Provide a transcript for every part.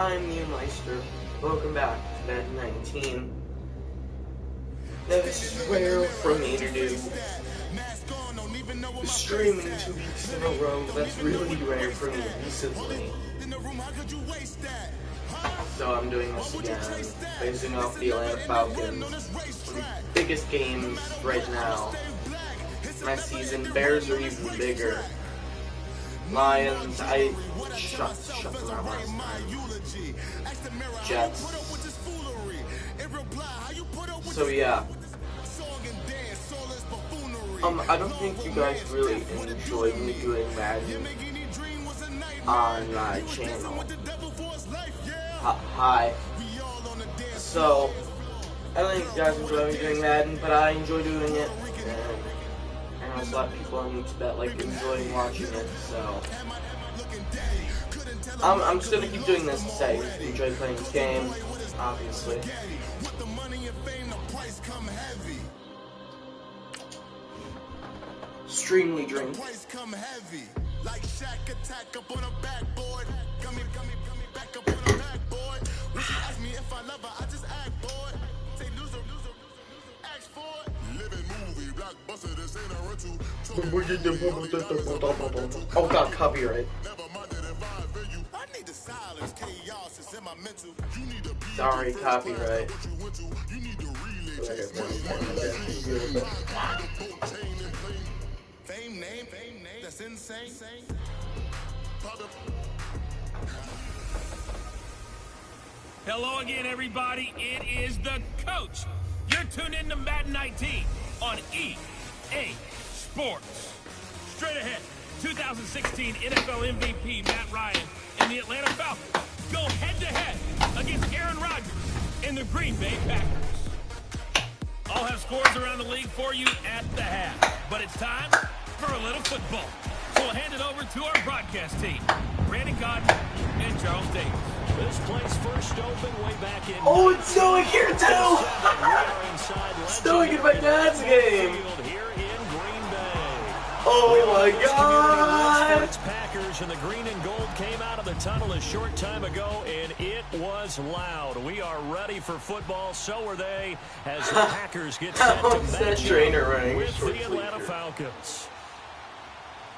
I'm Meister. Welcome back to Madden 19. Now this is rare for me to do streaming 2 weeks in a row. That's really rare for me recently. So I'm doing this again, facing off the Atlanta Falcons. The biggest games right now. My season, Bears are even bigger. Lions, I shut them out last time. Jets. So yeah. I don't think you guys really enjoy me doing Madden on my channel. Hi. So, I don't think you guys enjoy me doing Madden, but I enjoy doing it. And there's a lot of people on YouTube that like enjoying watching it, so I'm just gonna keep doing this to say I enjoy playing this game, obviously. Extremely drink. Oh god, copyright. Sorry, copyright. That's insane. Hello again, everybody. It is the coach. You're tuned in to Madden 19 on EA Sports. Straight ahead, 2016 NFL MVP Matt Ryan and the Atlanta Falcons go head-to-head against Aaron Rodgers and the Green Bay Packers. I'll have scores around the league for you at the half, but it's time for a little football. So we'll hand it over to our broadcast team, Brandon Cotton and Charles Davis. This place first opened way back in. Oh, it's snowing here too! Snowing in my dad's game! Oh my god! Packers and the green and gold came out of the tunnel a short time ago, and it was loud. We are ready for football, so are they, as the Packers get set to match up with the Atlanta Falcons.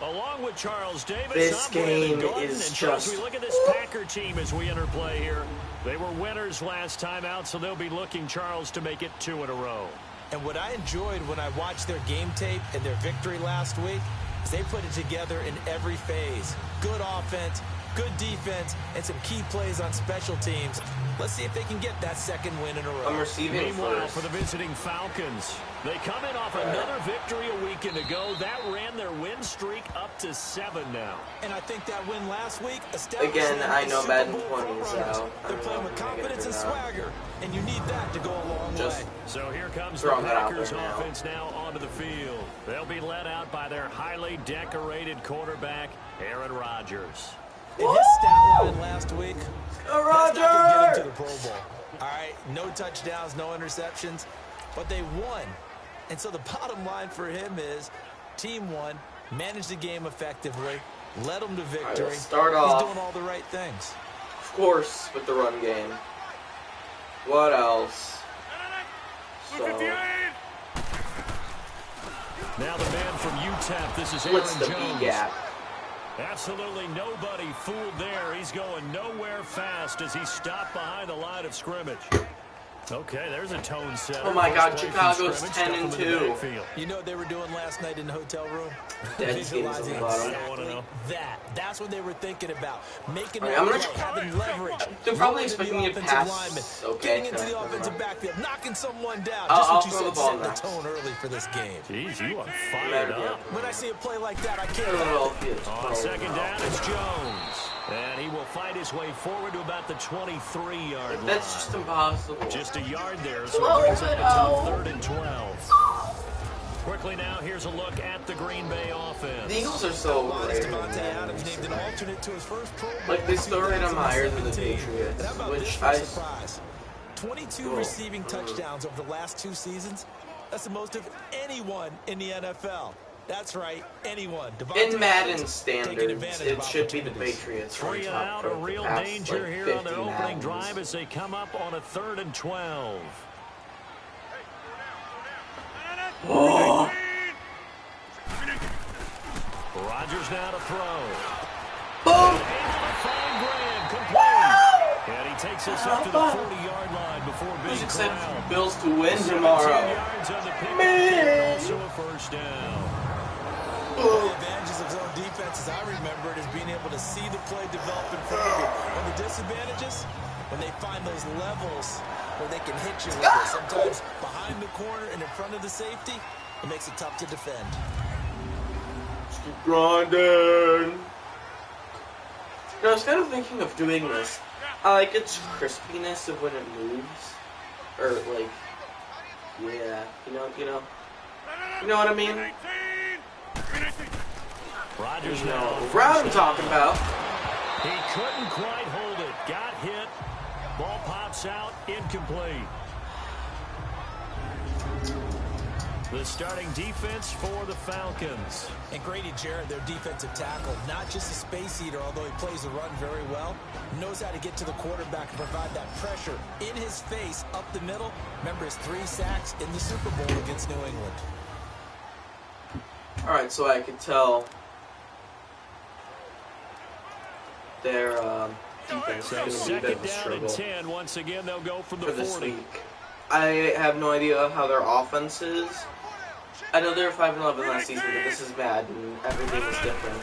Along with Charles Davis, this game is and just... we look at this Packer team as we enter play here. They were winners last time out, so they'll be looking, Charles, to make it 2 in a row. And what I enjoyed when I watched their game tape and their victory last week is they put it together in every phase. Good offense, good defense, and some key plays on special teams. Let's see if they can get that second win in a row. I'm receiving Meanwhile, first. for the visiting Falcons, they come in off another victory a weekend ago. That ran their win streak up to 7 now. And I think that win last week established Again, them I as know Super Madden Bowl 20 is frontrunners. out. They're playing with confidence and swagger, and you need that to go a long way. So here comes the Packers offense now onto the field. They'll be led out by their highly decorated quarterback, Aaron Rodgers. In his stat line last week, Rodgers! that's not going to get him to the Pro Bowl. All right, no touchdowns, no interceptions, but they won. And so the bottom line for him is team won, managed the game effectively, led them to victory. Right, start off, he's doing all the right things. of course, with the run game. What else? So, now the man from UTEP, this is what's Aaron the Jones. B-gap? Absolutely nobody fooled there. He's going nowhere fast as he stopped behind the line of scrimmage. Okay, there's a tone setter. Oh my god, Chicago's 10-2. You know what they were doing last night in the hotel room? Visualizing exactly that. That's what they were thinking about. Making I'm gonna having leverage. They're probably expecting me to pass. Okay, getting into the offensive backfield, knocking someone down. I'll Just what you throw said, the ball set the tone early for this game. Jeez, you are fired up. When I see a play like that, I can't On second down, it's Jones. And he will fight his way forward to about the 23-yard line. That's just impossible. Just a yard there, so it brings up to 3rd and 12. Quickly now, here's a look at the Green Bay offense. The Eagles are so great. Like, they still rate them higher than the Patriots, which I... 22 receiving touchdowns over the last 2 seasons. That's the most of anyone in the NFL. That's right, anyone. In Madden standards, it should be the Patriots. 3 and out, a real danger here on their opening drive as they come up on a 3rd and 12. Oh. Rodgers now to throw. Boom! And he takes us up to the 40-yard line before being corralled. Bills to win tomorrow. Man. Also a first down. One of the advantages of zone defense, as I remember it, is being able to see the play develop in front of you. And the disadvantages, when they find those levels where they can hit you with it. Sometimes behind the corner and in front of the safety, it makes it tough to defend. Just keep grinding. You know, I was kind of thinking of doing this. I like its crispiness of when it moves. Or, like, yeah, you know what I mean? Rodgers you know what I'm talking about. He couldn't quite hold it. Got hit. Ball pops out. Incomplete. The starting defense for the Falcons. And Grady Jarrett, their defensive tackle, not just a space eater, although he plays the run very well, knows how to get to the quarterback and provide that pressure in his face up the middle. Remember his 3 sacks in the Super Bowl against New England. All right, so I could tell their defense is going to be a bit of a struggle 10. Once again, they'll go from the 40. This week. I have no idea how their offense is. I know they were 5-11 last season, but this is Madden. Everything is different.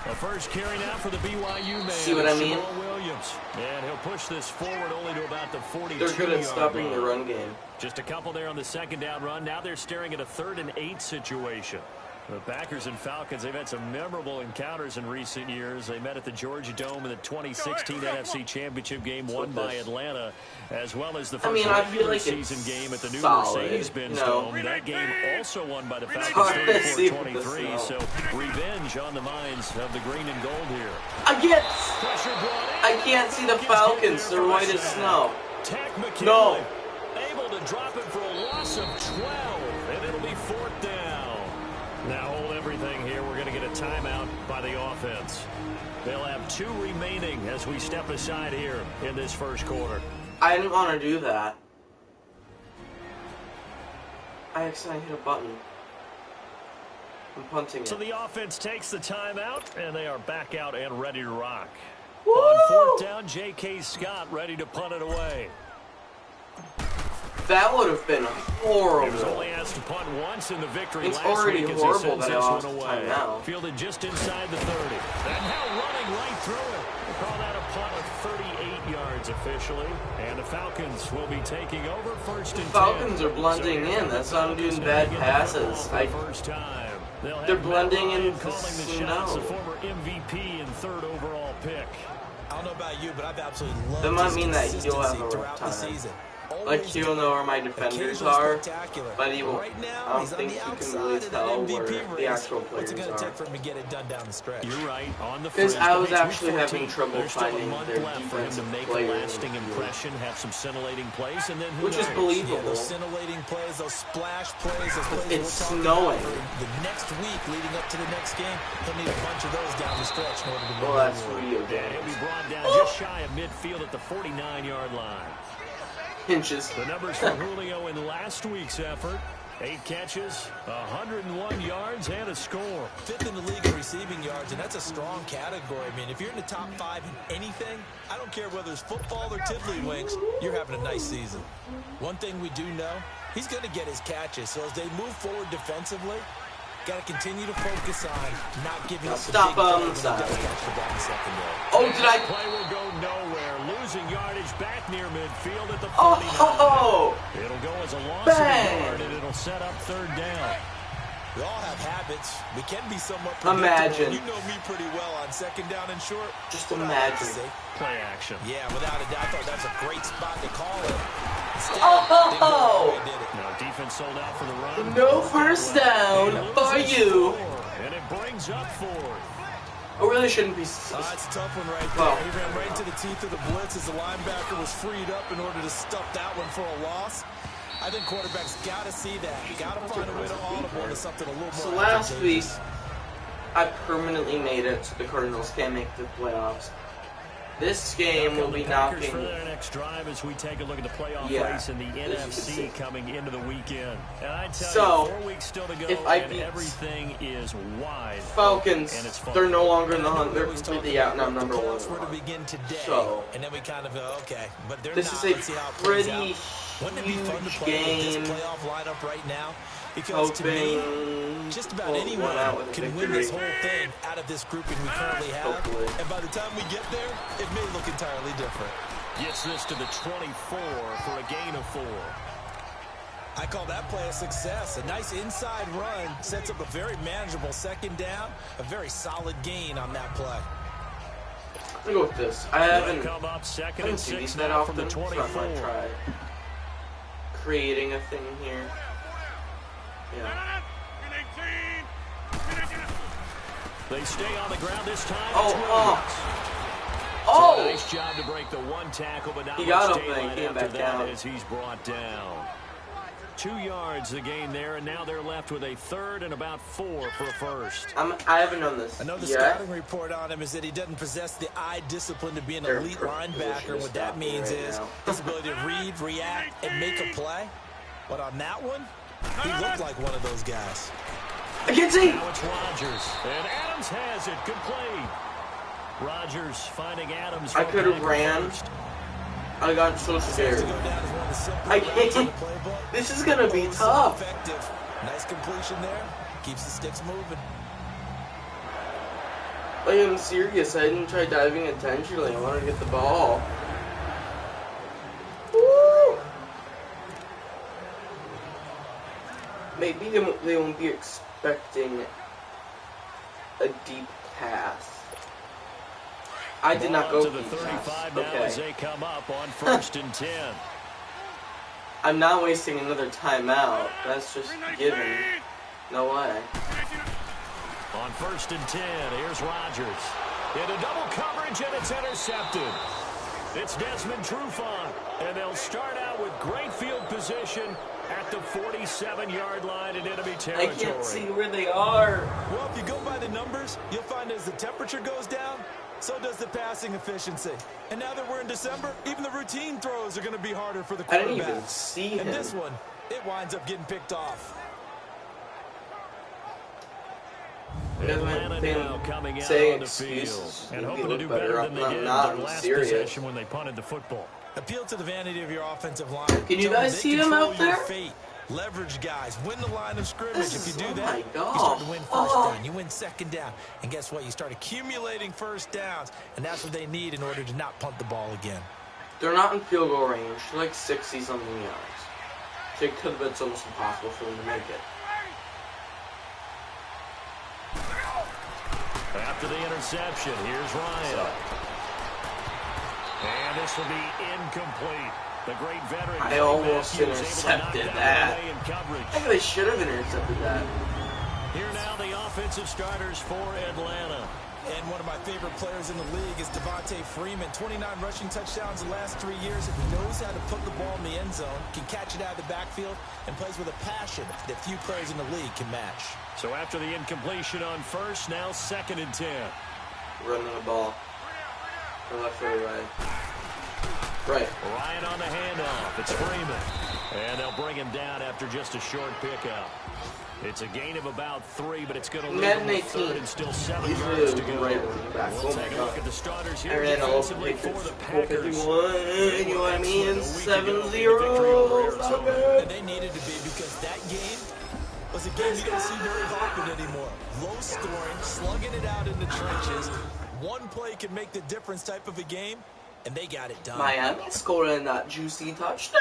The first carry now for the BYU man. See what I mean? Williams. And he'll push this forward only to about the 42-yard line. They're good at stopping the run game. Just a couple there on the 2nd down run. Now they're staring at a 3rd and 8 situation. The Packers and Falcons, they've had some memorable encounters in recent years. They met at the Georgia Dome in the 2016 NFC Championship game won by Atlanta, as well as the first regular season game at the new Mercedes-Benz Dome. That game also won by the Falcons 34-23, so revenge on the minds of the green and gold here. I can't see the Falcons. They're white as snow. No. Able to drop it for a loss of 12, and it'll be 4th down. Now hold everything here. We're going to get a timeout by the offense. They'll have 2 remaining as we step aside here in this first quarter. I didn't want to do that. I accidentally hit a button. I'm punting it. So the offense takes the timeout, and they are back out and ready to rock. Woo! On 4th down, J.K. Scott ready to punt it away. That would have been horrible. He was only asked to punt once in the victory it's last already week horrible that I lost away. now. Fielded just inside the 30. And now running right through it. We'll call that a punt of 38 yards officially. And the Falcons will be taking over 1st and 10. The Falcons are blending in. That's why I'm doing bad passes. First time. They're blending in calling the shots, the former MVP and 3rd overall pick. I don't know about you, but I've absolutely loved that might mean that you'll have a rough time. Like, he'll know where my defenders are, but he won't. I don't think you can really tell where the actual players are. Take for him to get it done down the stretch? You're right. On the because I was actually having trouble finding their defensive players. Lasting impression, have some scintillating plays, and then which is believable. Yeah, those scintillating plays, those splash plays, those plays it's snowing. The next week leading up to the next game, he'll need a bunch of those down the stretch in order to well, that's video games. He'll be brought down just shy of midfield at the 49-yard line. Inches. The numbers for Julio in last week's effort. 8 catches, 101 yards, and a score. 5th in the league in receiving yards, and that's a strong category. I mean, if you're in the top 5 in anything, I don't care whether it's football or tiddlywinks, you're having a nice season. One thing we do know, he's going to get his catches. So as they move forward defensively, got to continue to focus on not giving up the big plays when he does catch the ball in secondary. Oh, did I? Play will go nowhere. Losing yardage back near midfield at the 49. Oh! It'll go as a loss of a yard, and it'll set up 3rd down. We all have habits. We can be somewhat predictable. Imagine. You know me pretty well on 2nd down and short. Just imagine. Play action. Yeah, without a doubt. I thought that was a great spot to call it. Instead, they did it. Now defense sold out for the run. No first down for you. And it brings up 4th. I really shouldn't be. It's a tough one right there. He ran right into the teeth of the blitz as the linebacker was freed up in order to stuff that one for a loss. I I think quarterbacks got to see that. Got to find a way to audible into something a little more. So last week, I permanently made it so the Cardinals can't make the playoffs. This game will be knocking. For their next drive as we take a look at the playoff race in the NFC coming into the weekend. And I tell you, 4 weeks still to go, if I and everything is wide. Falcons, they're no longer in the hunt. They're completely out, and I'm number 1. Where to begin today, so, and then we kind of go, okay, but they're this not. is a pretty huge game. Playoff lineup right now, because to me, just about anyone can win this whole thing out of this grouping we currently have. And by the time we get there, it may look entirely different. Gets this to the 24 for a gain of 4. I call that play a success. A nice inside run sets up a very manageable second down. A very solid gain on that play. I'm gonna go with this. I haven't seen these that often, so I might try creating a thing here. Yeah. They stay on the ground this time. Oh! Nice job to break the 1 tackle, but not he got much up and came back down as he's brought down. 2 yards the gain there, and now they're left with a 3rd and about 4 for a first. I haven't done this. I know the scouting report on him is that he doesn't possess the eye discipline to be an elite linebacker. What that means is his ability to read, react, and make a play. But on that one, he looked like one of those guys. I can't see. Now it's Rodgers, and Adams has it complete. Rodgers finding Adams. I could have ran. I got so scared. I can't. This is gonna be tough. Nice completion there. Keeps the sticks moving. Like, I'm serious. I didn't try diving intentionally. I wanted to get the ball. Woo! Maybe they won't be expecting a deep pass. I did not go to the 35 now as they come up on 1st and 10. I'm not wasting another timeout. That's just given. No way. On 1st and 10, here's Rodgers. Into double coverage, and it's intercepted. It's Desmond Trufant, and they'll start out with great field position at the 47-yard line in enemy territory. I can't see where they are. Well, if you go by the numbers, you'll find as the temperature goes down, so does the passing efficiency. And now that we're in December, even the routine throws are going to be harder for the quarterback. I didn't even see him. And this one, it winds up getting picked off. Atlanta now coming out on the field and hoping to do better than they did in their last possession when they punted the football. Appeal to the vanity of your offensive line. Can you guys see him out there? Leverage guys, win the line of scrimmage. If you do that, you God. start to win first down, you win second down, and guess what? You start accumulating first downs, and that's what they need in order to not punt the ball again. They're not in field goal range. They're like 60-something yards. So it could have been almost impossible for them to make it. After the interception, here's Ryan. And this will be incomplete. The great veteran. I almost intercepted that. I think they should have intercepted that. Here now the offensive starters for Atlanta. And one of my favorite players in the league is Devontae Freeman. 29 rushing touchdowns the last 3 years. He knows how to put the ball in the end zone, can catch it out of the backfield, and plays with a passion that few players in the league can match. So after the incompletion on 1st, now 2nd and 10. Running the ball. Or left or right. Right. Ryan on the handoff. It's Freeman. And they'll bring him down after just a short pickup. It's a gain of about 3, but it's going to leave Madden them 18. with 3rd and still 7 He's yards to really go. right back. We'll Oh my take a God. look at the starters here I ran all over defensively for the Packers. 451. You know what I mean? 7-0. And they needed to be, because that game was a game you don't see very often anymore. Low scoring, slugging it out in the trenches. One play can make the difference type of a game, and they got it done. Miami scoring that juicy touchdown.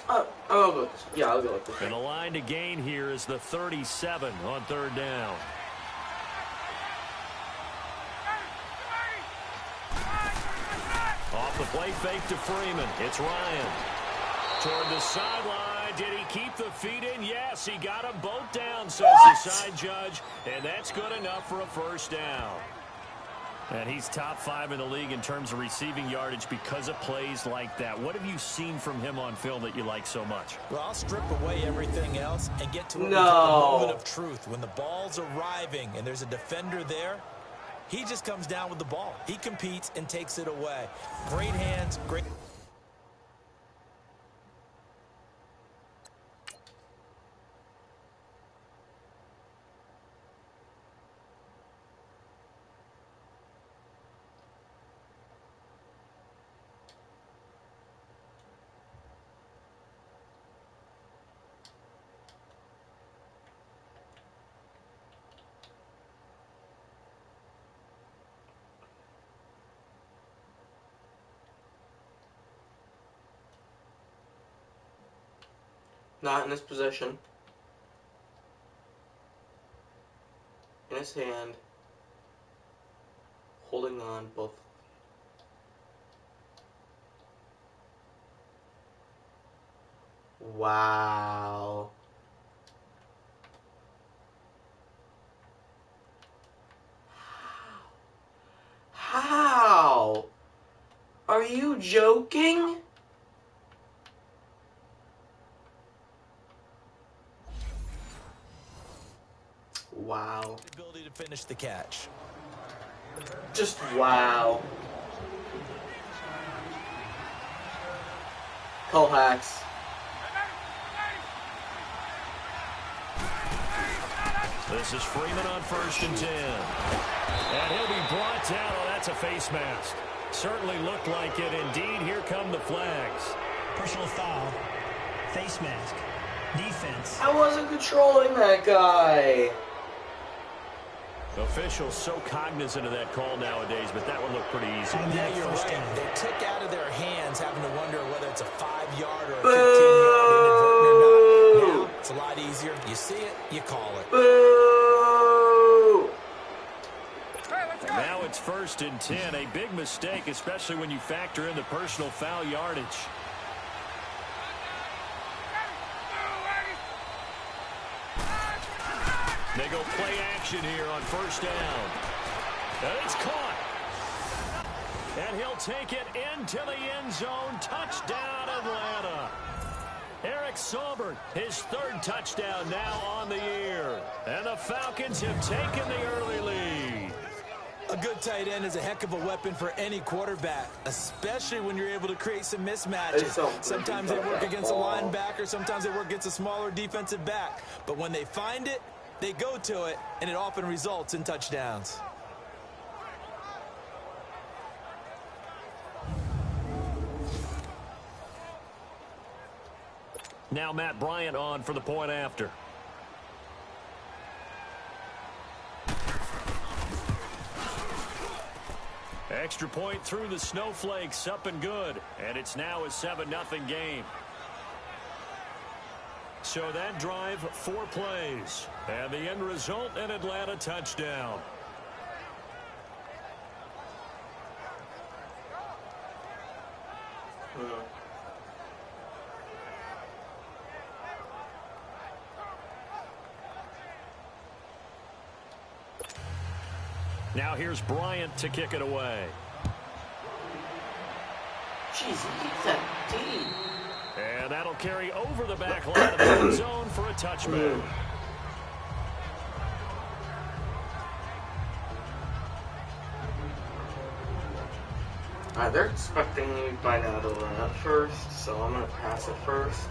I'll go with this. Yeah, I'll go with this. And the line to gain here is the 37 on 3rd down. Off the play fake to Freeman. It's Ryan. Toward the sideline. Did he keep the feet in? Yes, he got them both down, says the side judge. And that's good enough for a 1st down. And he's top 5 in the league in terms of receiving yardage because of plays like that. What have you seen from him on film that you like so much? Well, I'll strip away everything else and get to what we call the moment of truth. When the ball's arriving and there's a defender there, he just comes down with the ball. He competes and takes it away. Great hands, great... Not in this position. In his hand. Holding on both. Wow. How? Are you joking? Wow. Ability to finish the catch. Just wow. Colhax. This is Freeman on 1st and 10. And he'll be brought down. Oh, that's a face mask. Certainly looked like it. Indeed, here come the flags. Personal foul. Face mask. Defense. I wasn't controlling that guy. Officials so cognizant of that call nowadays, but that one looked pretty easy. Yeah, you're right. They took out of their hands having to wonder whether it's a 5-yard or a 15-yard inadvertent or not. Now, it's a lot easier. You see it, you call it. Boo! And now it's 1st and 10. A big mistake, especially when you factor in the personal foul yardage. They go play action here on 1st down. And it's caught. And he'll take it into the end zone. Touchdown, Atlanta. Eric Saubert, his 3rd touchdown now on the year. And the Falcons have taken the early lead. A good tight end is a heck of a weapon for any quarterback, especially when you're able to create some mismatches. Sometimes they work against a linebacker, sometimes they work against a smaller defensive back. But when they find it, they go to it, and it often results in touchdowns. Now Matt Bryant on for the point after. Extra point through the snowflakes, up and good. And it's now a 7-0 game. So that drive, 4 plays. And the end result, an Atlanta touchdown. Now here's Bryant to kick it away. Jeez, he keeps that deep. And that'll carry over the back line of the end zone for a touchback. They're expecting me by now to run up first, so I'm going to pass it first.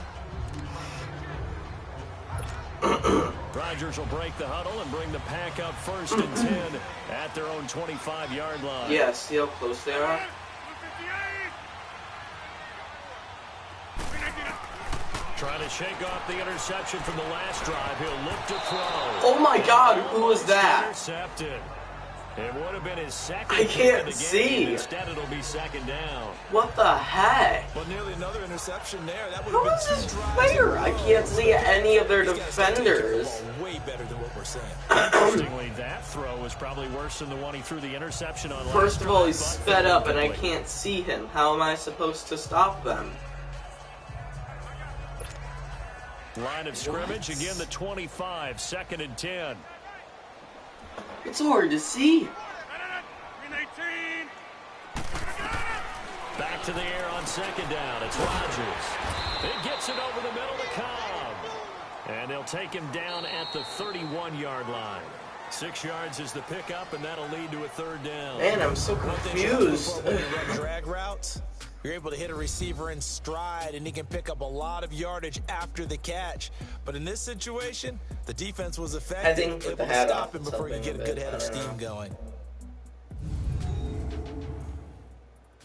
Rodgers will break the huddle and bring the pack up 1st and 10 at their own 25-yard line. Yeah, see how close they are? Trying to shake off the interception from the last drive. He'll look to throw. Oh my God, who was that? Intercepted. It would have been his second. I can't see. Instead, it'll be 2nd down. What the heck? Well, nearly another interception there. That would Who have is been this 2 drives. player? I can't see any of their defenders. Way better than what we're saying. Interestingly, that throw was probably worse than the one he threw the interception on. First of all, he's sped up and I can't see him. How am I supposed to stop them? Line of scrimmage, again the 25, 2nd and 10. It's hard to see. Back to the air on second down. It's Rodgers. It gets it over the middle to Cobb. And they'll take him down at the 31-yard line. 6 yards is the pickup, and that'll lead to a third down. Man, I'm so confused. When you run drag routes, you're able to hit a receiver in stride, and he can pick up a lot of yardage after the catch. But in this situation, the defense was effective, able to stop him before you get a good head of steam going.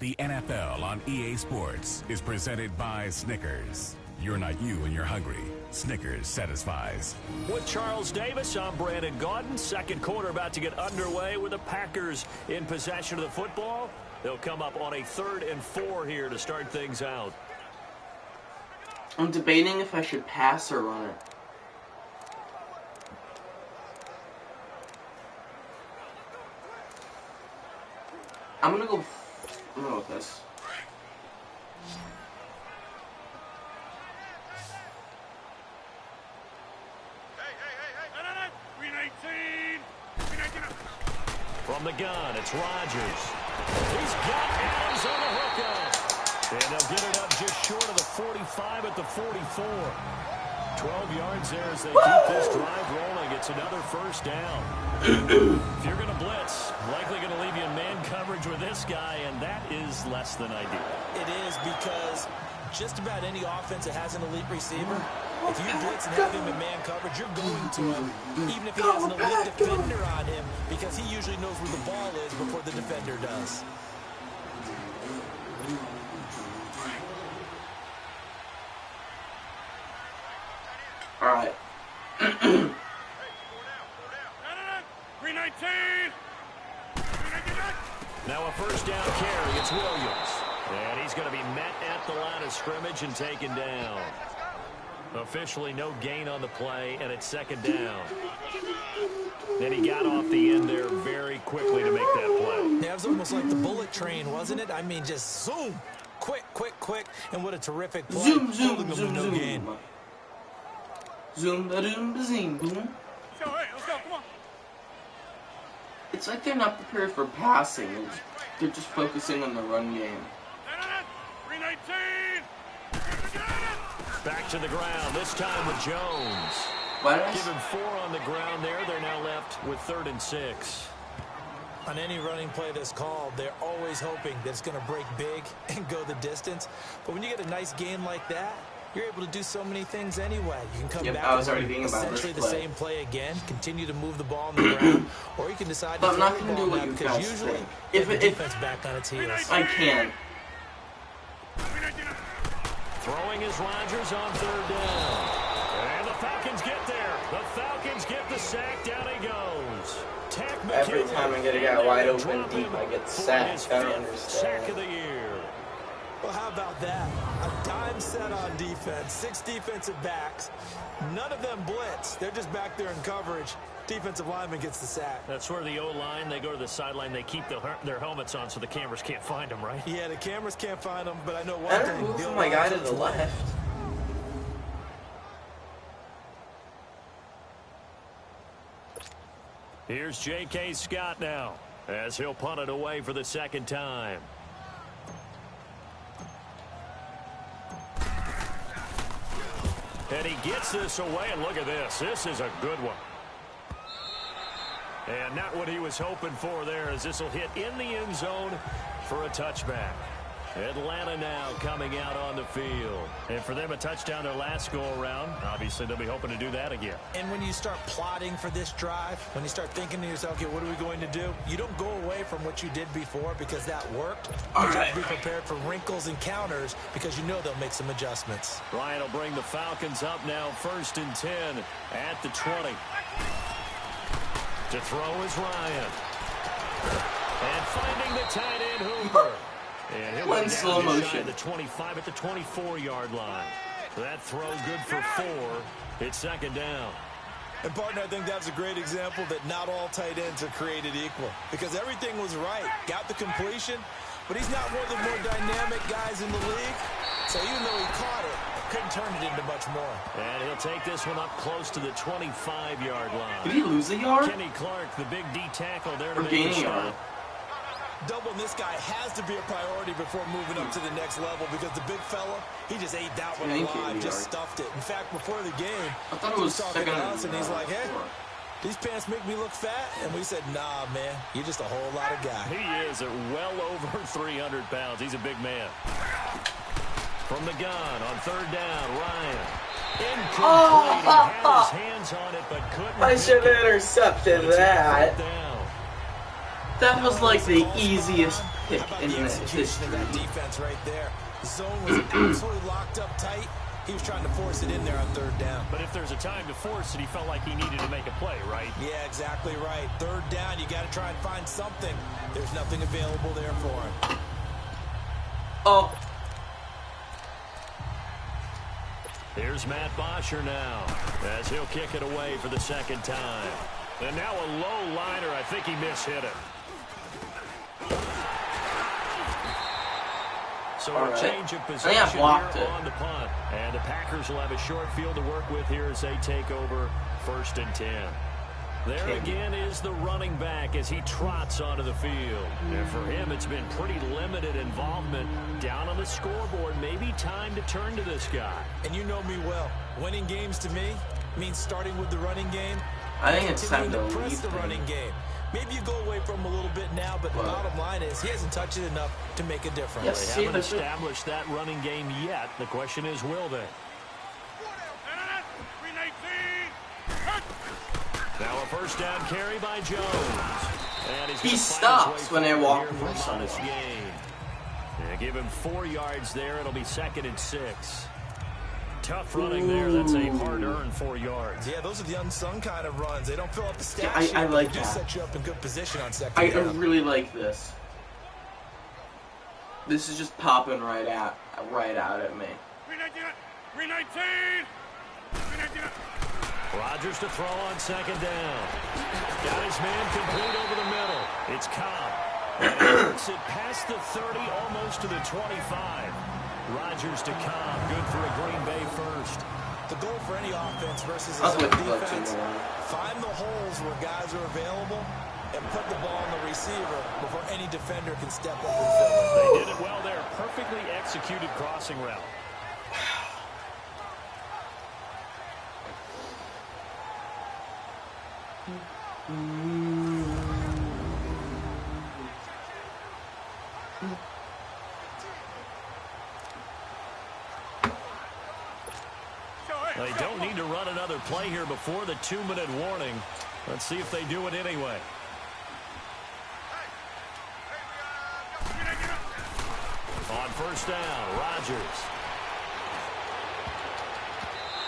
The NFL on EA Sports is presented by Snickers. You're not you when you're hungry. Snickers satisfies. With Charles Davis, I'm Brandon Gaudin. Second quarter about to get underway with the Packers in possession of the football. They'll come up on a 3rd and 4 here to start things out. I'm debating if I should pass or run it. I'm gonna go with this. From the gun, it's Rodgers. He's got Adams on the hookup. And they'll get it up just short of the 45 at the 44. 12 yards there as they keep this drive rolling. It's another first down. If you're going to blitz, likely going to leave you in man coverage with this guy, and that is less than ideal. It is, because just about any offense that has an elite receiver, if you blitz and have him in man coverage, you're going to him, even if he has an elite defender on him, because he usually knows where the ball is before the defender does. All right. 319. Now a first down carry. It's Williams. And he's going to be met at the line of scrimmage and taken down. Officially no gain on the play, and it's second down. Then he got off the end there very quickly to make that play. Yeah, it was almost like the bullet train, wasn't it? I mean, just zoom. Quick, quick, quick. And what a terrific play. Zoom, zoom, Holding them zoom, to no zoom. gain. Zoom, da-doom, da-zoom, boom. Let's go, let's go, come on. It's like they're not prepared for passing. They're just focusing on the run game. 319. Back to the ground, this time with Jones. Give him 4 on the ground there. They're now left with 3rd and 6. On any running play that's called, they're always hoping that it's going to break big and go the distance. But when you get a nice gain like that, you're able to do so many things anyway. You can come back and essentially the same play again, continue to move the ball on the ground, or you can decide to throw the ball now, because usually if the defense back on its heels. I can. Throwing is Rodgers on 3rd down. And the Falcons get there. The Falcons get the sack. Down he goes. Every time I get a guy wide open deep, I get sacked. I don't understand. Sack of the year. Well, how about that? A dime set on defense, 6 defensive backs. None of them blitz. They're just back there in coverage. Defensive lineman gets the sack. That's where the O-line, they go to the sideline, they keep their helmets on so the cameras can't find them, right? Yeah, the cameras can't find them, but I know one Better thing. move my guy to the left. Here's J.K. Scott now, as he'll punt it away for the 2nd time. And he gets this away, and look at this. This is a good one. And not what he was hoping for there, as this will hit in the end zone for a touchback. Atlanta now coming out on the field. And for them, a touchdown their last go-around. Obviously, they'll be hoping to do that again. And when you start plotting for this drive, when you start thinking to yourself, okay, what are we going to do? You don't go away from what you did before because that worked. You just be prepared for wrinkles and counters because you know they'll make some adjustments. Ryan will bring the Falcons up now, 1st and 10 at the 20. To throw is Ryan. And finding the tight end, Hooper. And he'll go slow motion. The 25 at the 24-yard line. So that throw good for 4. It's 2nd down. And, partner, I think that's a great example that not all tight ends are created equal. Because everything was right. Got the completion, but he's not one of the more dynamic guys in the league. So even though he caught it, couldn't turn it into much more. And he'll take this one up close to the 25-yard line. Did he lose a yard? Kenny Clark, the big D tackle there to or make gain the a yard? stop. Doubling this guy has to be a priority before moving up to the next level because the big fella, he just ate that one alive, just stuffed it. In fact, before the game, I thought it was talking second to us, and he's like, hey, four. these pants make me look fat. And we said, nah, man, you're just a whole lot of guy. He is at well over 300 pounds. He's a big man. From the gun on third down, Ryan. Incomplete. He had his hands on it, but couldn't. I should have intercepted that. That was like the easiest pick in the history. That defense right there. The zone was absolutely locked up tight. He was trying to force it in there on third down. But if there's a time to force it, he felt like he needed to make a play, right? Yeah, exactly right. Third down, you got to try and find something. There's nothing available there for him. Oh. Here's Matt Bosher now, as he'll kick it away for the second time. And now a low liner. I think he mishit it. So a change of position here on the punt. And the Packers will have a short field to work with here as they take over 1st and 10. There again is the running back as he trots onto the field. And for him, it's been pretty limited involvement down on the scoreboard. Maybe time to turn to this guy. And you know me well. Winning games to me means starting with the running game. I think it's time to press the running game. Maybe you go away from him a little bit now, but the bottom line is he hasn't touched it enough to make a difference. Yes, they haven't established that running game yet. The question is, will they? Now a first down carry by Jones. And he stops when they walk on his game. Yeah, give him 4 yards there. It'll be 2nd and 6. Tough running there. That's a hard-earned 4 yards. Yeah, those are the unsung kind of runs. They don't fill up the stat sheet. I like that. that. Set you up in good position on second I down. really like this. This is just popping right out at me. 319! Rodgers to throw on 2nd down. Got his man complete over the middle. It's Cobb. It's it past the 30, almost to the 25. Rodgers to Cobb. Good for a Green Bay first. The goal for any offense versus his own defense, find the holes where guys are available and put the ball on the receiver before any defender can step up and fill it. They did it well there. Perfectly executed crossing route. They don't need to run another play here before the 2-minute warning. Let's see if they do it anyway. On first down, Rodgers.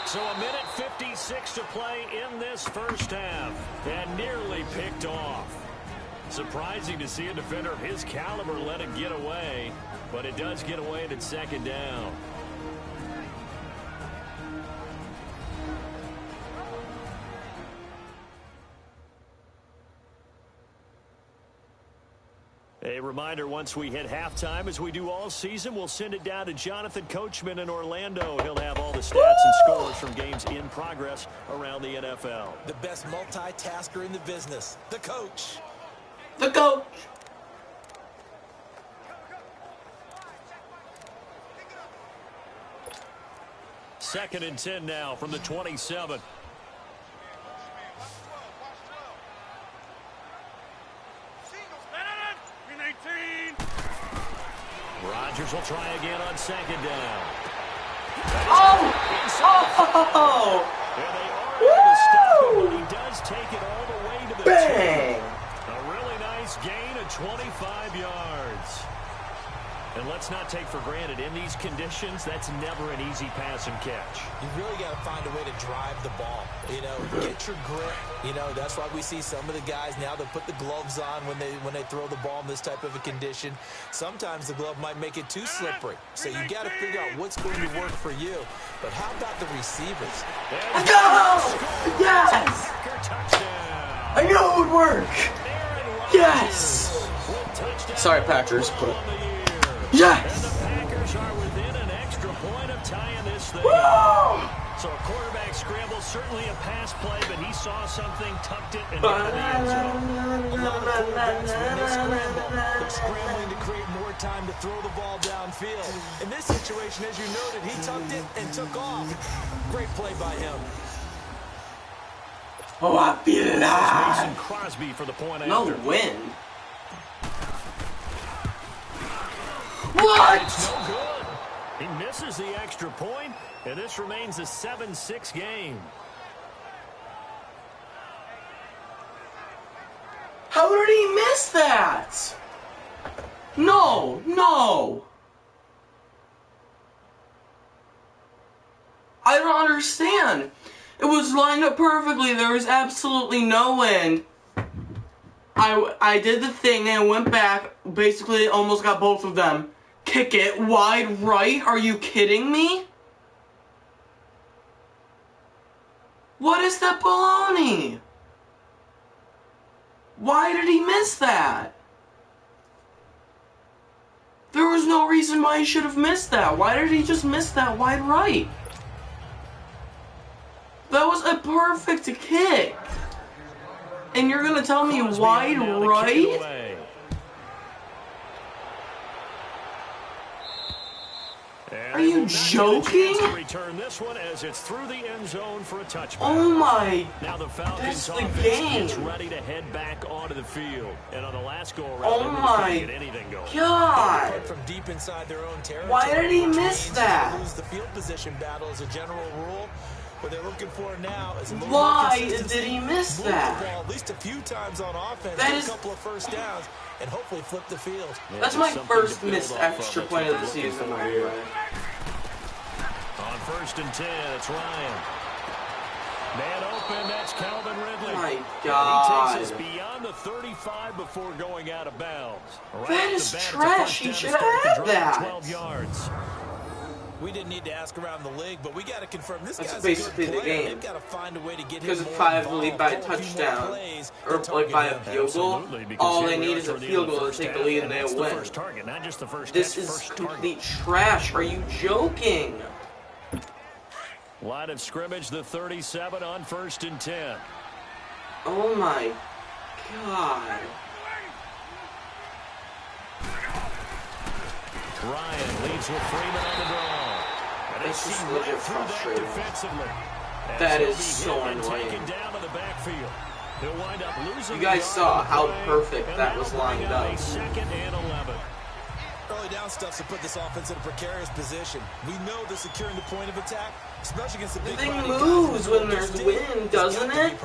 So a minute 56 to play in this first half. And nearly picked off. Surprising to see a defender of his caliber let it get away. But it does get away at 2nd down. A reminder, once we hit halftime, as we do all season, we'll send it down to Jonathan Coachman in Orlando. He'll have all the stats and scores from games in progress around the NFL. The best multitasker in the business, the coach. The coach. Second and 10 now from the 27. Rodgers will try again on 2nd down. Oh! And they are able to stop him, but he does take it all the way to the 2. Bang! A really nice gain of 25 yards. And let's not take for granted, in these conditions, that's never an easy pass and catch. You really got to find a way to drive the ball. You know, get your grip. You know, that's why we see some of the guys now that put the gloves on when they throw the ball in this type of a condition. Sometimes the glove might make it too slippery. So you got to figure out what's going to work for you. But how about the receivers? Let's go! Yes! I knew it would work! Yes! Sorry, Packers, but... Yes! And the Packers are within an extra point of tying this thing up. So a quarterback scramble, certainly a pass play, but he saw something, tucked it, and got to the end zone. A lot of quarterbacks, when they scramble, they're scrambling to create more time to throw the ball downfield. In this situation, as you noted, he tucked it and took off. Great play by him. Oh, I feel it. Mason Crosby for the point No after. win. What? It's no good. He misses the extra point, and this remains a 7-6 game. How did he miss that? No, no. I don't understand. It was lined up perfectly. There was absolutely no wind. I did the thing and went back. Basically, almost got both of them. Kick it wide right? Are you kidding me? What is that baloney? Why did he miss that? There was no reason why he should have missed that. Why did he just miss that wide right? That was a perfect kick. And you're gonna tell me wide right? Are you joking? Return this one as it's through the end zone for a touchback. Oh my! Now the Falcons offense gets ready to head back onto the field, and on the last go around, oh my God! From deep inside their own territory. Why did he miss that? Lose the field position battle as a general rule. What they're looking for now is a little Why did he miss that? The ball at least a few times on offense, that is a couple of first downs, and hopefully flip the field. That's my first missed extra point of the season, by the way. On 1st and 10, it's Ryan. Man open, that's Calvin Ridley. My God. He takes us beyond the 35 before going out of bounds. That is trash. He should have had that. 12 yards. We didn't need to ask around the league, but we got to confirm this guy's basically a good the player. game. They've got to find a way to get because him it's more 5 lead by a touchdown, or like by a field goal. All they need is a field goal to take the lead and they'll win. This is complete trash. Are you joking? Line of scrimmage, the 37 on 1st and 10. Oh my God. Ryan leads with Freeman on the draw. It's just legit frustrating. That is so annoying. You guys saw how perfect that was lined up. 2nd and 11. Early down stuff to put this offense in a precarious position. We know they're securing the point of attack, especially against the big thing moves when there's wind, doesn't it?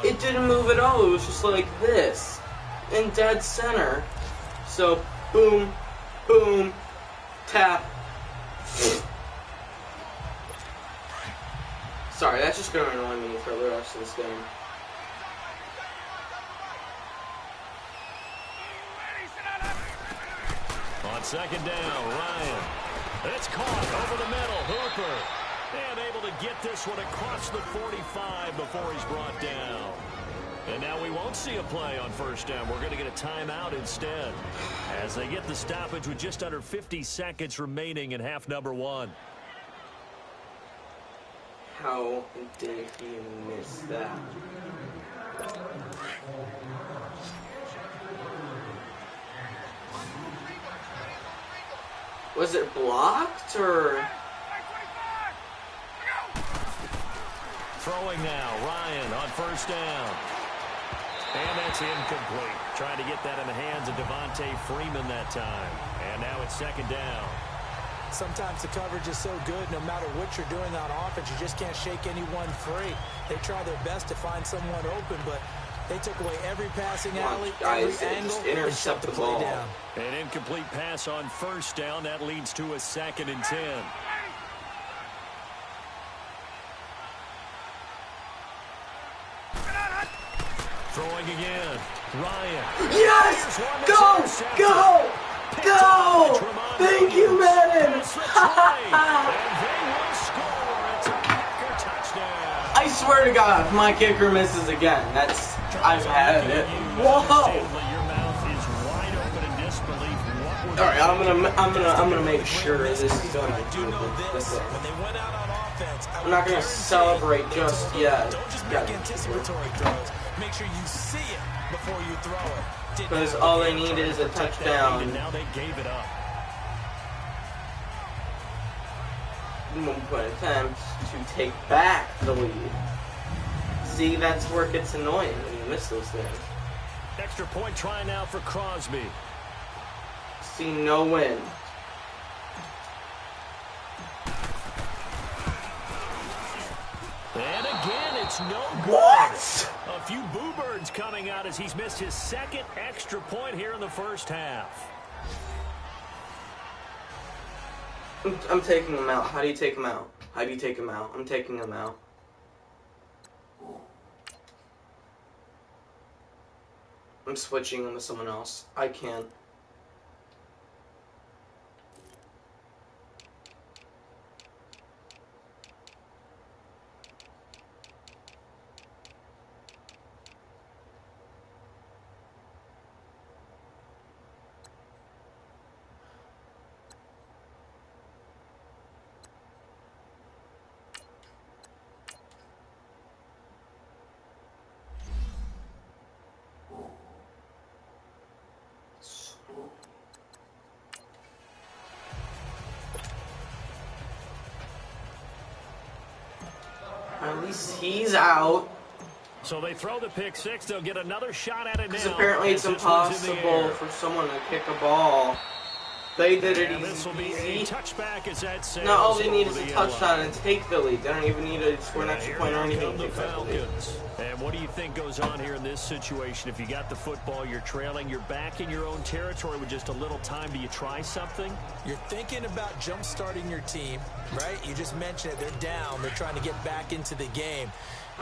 It didn't move at all. It was just like this, in dead center. So boom, boom, tap. Sorry, that's just going to annoy me for the rest of this game. On 2nd down, Ryan. It's caught over the middle. Hooper. And able to get this one across the 45 before he's brought down. And now we won't see a play on 1st down. We're going to get a timeout instead, as they get the stoppage with just under 50 seconds remaining in half number 1. How did he miss that? Was it blocked or? Throwing now, Ryan on 1st down. And that's incomplete. Trying to get that in the hands of Devontae Freeman that time. And now it's 2nd down. Sometimes the coverage is so good, no matter what you're doing on offense, you just can't shake anyone free. They try their best to find someone open, but they took away every passing alley, every angle, and shut the play down. An incomplete pass on 1st down. That leads to a 2nd and 10. Throwing again. Ryan. Yes! Go! Go! Go! Thank you, Madden! I swear to God, if my kicker misses again, I've had it. Whoa! Your mouth is wide open in disbelief. What right, I'm gonna make sure this is going I do know this this. way. When they went out on offense, I'm not gonna celebrate just yet. Don't just make anticipatory throws. Make sure you see it before you throw it. Because all they need is a touchdown. And now they gave it up. 1-point attempts to take back the lead. See, that's where it gets annoying when you miss those things. Extra point try now for Crosby. See, no win. And again, it's no good. What? A few boo birds coming out as he's missed his second extra point here in the first half. I'm taking him out. How do you take him out? How do you take him out? I'm taking him out. I'm switching him to someone else. I can't. At least he's out. So they throw the pick six. They'll get another shot at it now. Because apparently it's impossible for someone to kick a ball. They did it easy. Touchback as that sails. No, all they need is a touchdown and take the lead. They don't even need to score an extra point or anything. The Falcons. And what do you think goes on here in this situation? If you got the football, you're trailing, you're back in your own territory with just a little time. Do you try something? You're thinking about jump-starting your team, right? You just mentioned it. They're down. They're trying to get back into the game.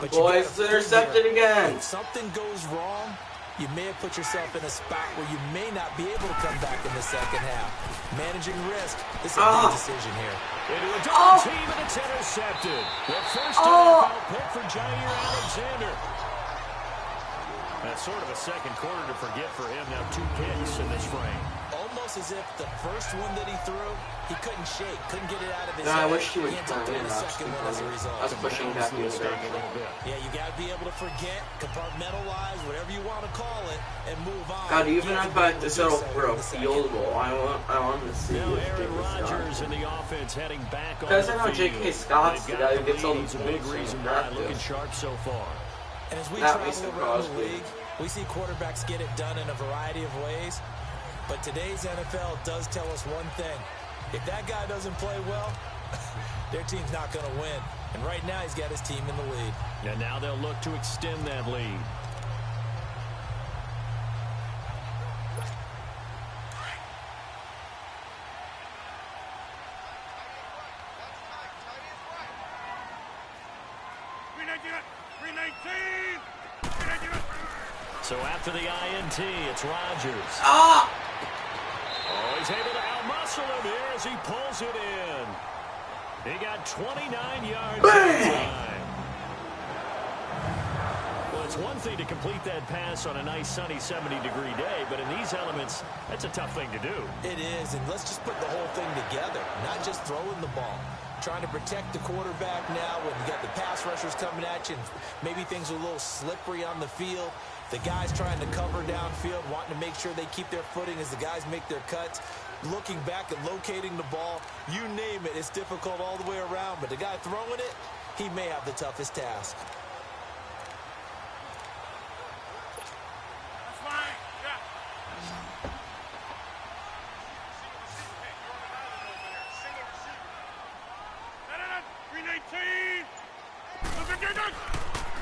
But boys, intercepted again. If something goes wrong, you may have put yourself in a spot where you may not be able to come back in the second half. Managing risk, this is a big decision here. Into a double team, and it's intercepted. The first NFL pick for Jair Alexander. That's sort of a second quarter to forget for him. Now 2 kicks in this frame. Almost as if the first one that he threw, he couldn't shake, couldn't get it out of his I head. wish he would turn in. The second one as a result. I was pushing back the other direction. Yeah, you got to be able to forget, compartmentalize, whatever you want to call it, and move on. God, even if I this little for a field goal, I want to see now if Aaron Rodgers in the offense heading back on because the I know field. J.K. Scott's the guy who gets all the a big reason why looking sharp so far. And as we That travel around the league, we see quarterbacks get it done in a variety of ways. But today's NFL does tell us one thing. If that guy doesn't play well, their team's not going to win. And right now, he's got his team in the lead. And now they'll look to extend that lead. So after the INT, it's Rodgers. Oh, he's able to out-muscle him here as he pulls it in. He got 29 yards that time. Well, it's one thing to complete that pass on a nice sunny 70-degree day, but in these elements, that's a tough thing to do. It is, and let's just put the whole thing together, not just throwing the ball. Trying to protect the quarterback now when you got the pass rushers coming at you and maybe things are a little slippery on the field. The guys trying to cover downfield, wanting to make sure they keep their footing as the guys make their cuts. Looking back and locating the ball, you name it, it's difficult all the way around. But the guy throwing it, he may have the toughest task.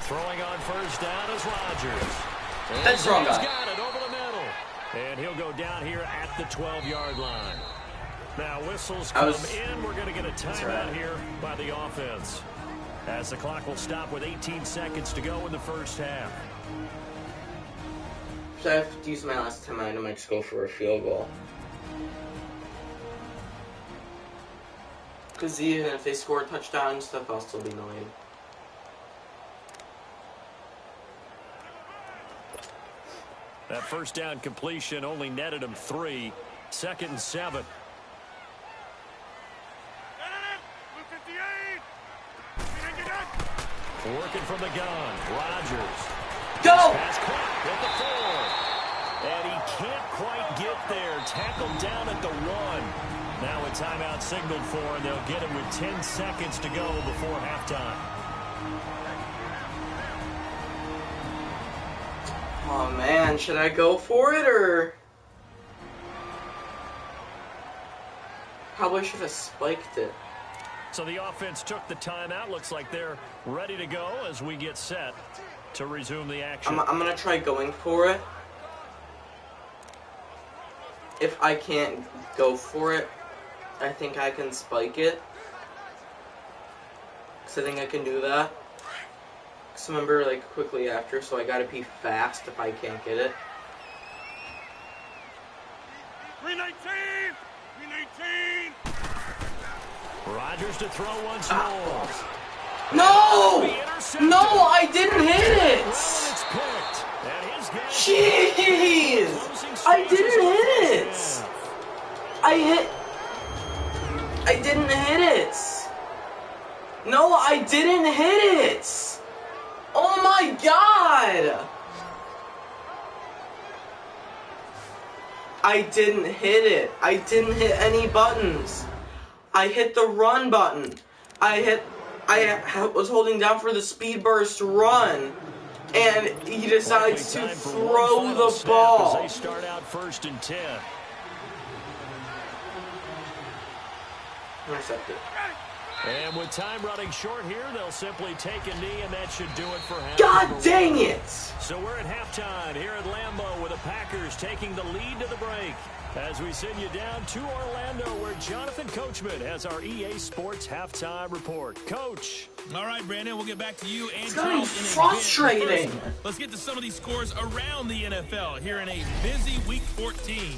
Throwing on first down is Rodgers. That's wrong guy. He's got it over the middle. And he'll go down here at the 12-yard line. Now whistles come in. We're going to get a timeout here by the offense. As the clock will stop with 18 seconds to go in the first half. So I have to use my last time out to make go for a field goal. Because even if they score a touchdown and stuff, I'll still be annoyed. That first down completion only netted him 3. 2nd and 7. Working from the gun. Rodgers. Go! Pass caught at the 4. And he can't quite get there. Tackled down at the 1. Now a timeout signaled for, and they'll get him with 10 seconds to go before halftime. Oh man, should I go for it or? Probably should have spiked it. So the offense took the timeout. Looks like they're ready to go as we get set to resume the action. I'm going to try going for it. If I can't go for it, I think I can spike it. Because I think I can do that. Because remember, like, quickly after, so I got to be fast if I can't get it. 319! 319! Rodgers to throw once more. No! No, I didn't hit it! Jeez! I didn't hit it! I didn't hit it! No, I didn't hit it! Oh my god! I didn't hit it. I didn't hit any buttons. I hit the run button. I was holding down for the speed burst run, and he decides to throw the ball. They start out 1st and 10. Intercepted. And with time running short here, they'll simply take a knee, and that should do it for half. God dang it! So we're at halftime here at Lambeau with the Packers taking the lead to the break. As we send you down to Orlando, where Jonathan Coachman has our EA Sports halftime report. Coach. All right, Brandon, we'll get back to you and It's getting Charles in a frustrating. bit. First, let's get to some of these scores around the NFL here in a busy Week 14.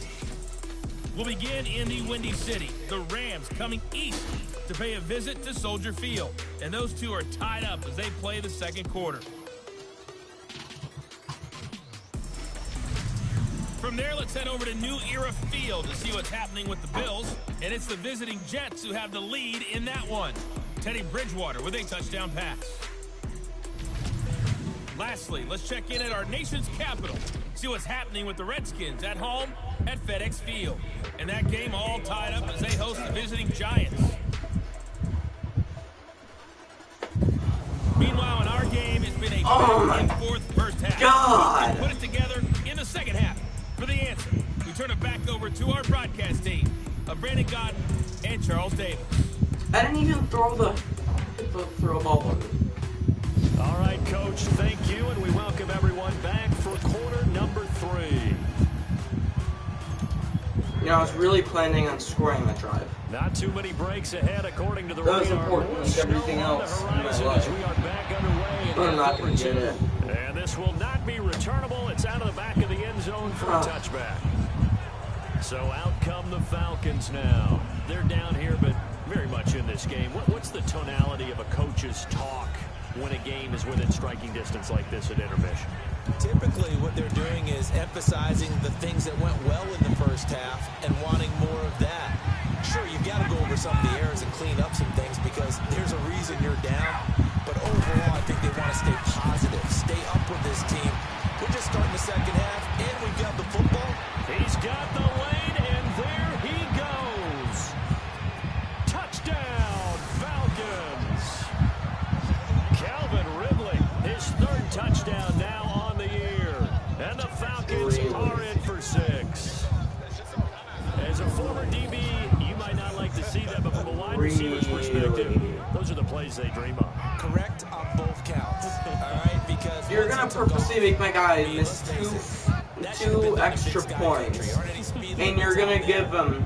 We'll begin in the Windy City. The Rams coming east to pay a visit to Soldier Field. And those two are tied up as they play the second quarter. From there, let's head over to New Era Field to see what's happening with the Bills. And it's the visiting Jets who have the lead in that one. Teddy Bridgewater with a touchdown pass. Lastly, let's check in at our nation's capital. See what's happening with the Redskins at home at FedEx Field. And that game all tied up as they host the visiting Giants. Meanwhile, in our game, it's been a back-and-forth first half. God! Put it together in the second half. For the answer, we turn it back over to our broadcast team of Brandon Godden and Charles Davis. I didn't even throw the ball button. All right, Coach, thank you, and we welcome everyone back for quarter number 3. You know, I was really planning on scoring that drive. Not too many breaks ahead, according to the That was radar. important like everything else in my life. We are back underway. But I'm not going to get it. And this will not be returnable. It's out of the back of the end zone for a touchback. So out come the Falcons now. They're down here, but very much in this game. What's the tonality of a coach's talk when a game is within striking distance like this at intermission? Typically, what they're doing is emphasizing the things that went well in the first half and wanting more of that. Sure, you've got to go over some of the errors and clean up some things because there's a reason you're down. But overall, I think they want to stay positive, stay up with this team. We're just starting the second half, and we've got the football. He's got the lane, and there he goes. Touchdown, Falcons. Calvin Ridley, his 3rd touchdown now on the year. And the Falcons are in for 6. As a former DB, you might not like to see that, but from a wide receiver's perspective, those are the plays they dream of. Correct on both counts. All right, because You're going to purposely make my guy miss two extra points. And you're going to give him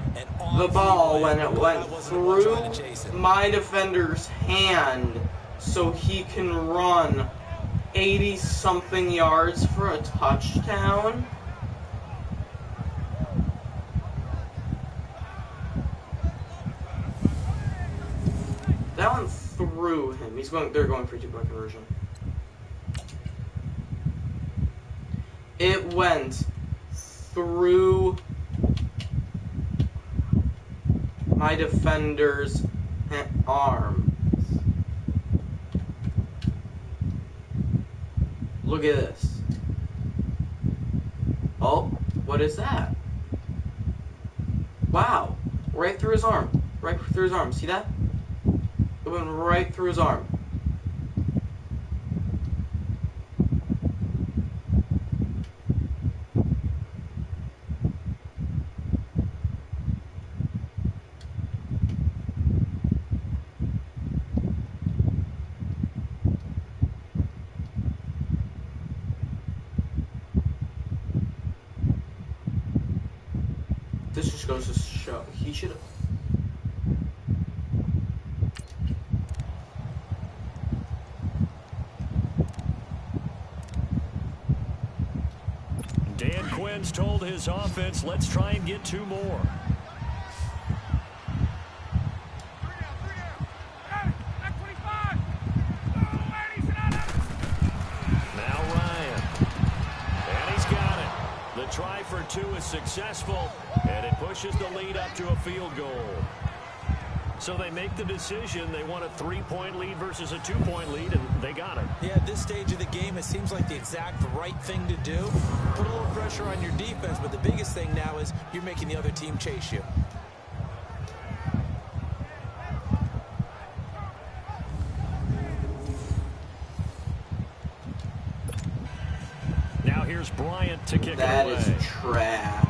the ball when it went through my defender's hand so he can run 80-something yards for a touchdown. That one threw him. They're going for 2-point conversion. It went through my defender's arm. Look at this. Oh, what is that? Wow. Right through his arm. Right through his arm. See that? It went right through his arm. This just goes to show he should have. Dan Quinn's told his offense, let's try and get 2 more. Now Ryan. And he's got it. The try for 2 is successful, and it pushes the lead up to a field goal. So they make the decision. They want a 3-point lead versus a 2-point lead, and they got it. Yeah, at this stage of the game, it seems like the exact right thing to do. Put a little pressure on your defense, but the biggest thing now is you're making the other team chase you. Now here's Bryant to kick it away. That is trash.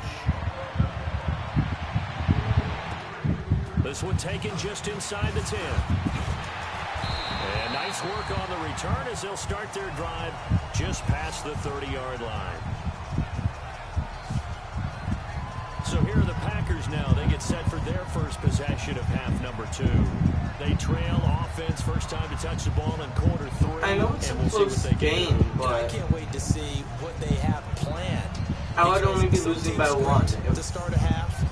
This one taken just inside the 10. And nice work on the return as they'll start their drive just past the 30-yard line. So here are the Packers now. They get set for their first possession of half number 2. They trail offense, first time to touch the ball in quarter 3. I know it's and a we'll close see what they game, can. but I can't wait to see what they have planned. I would only be losing by 1. To start a half,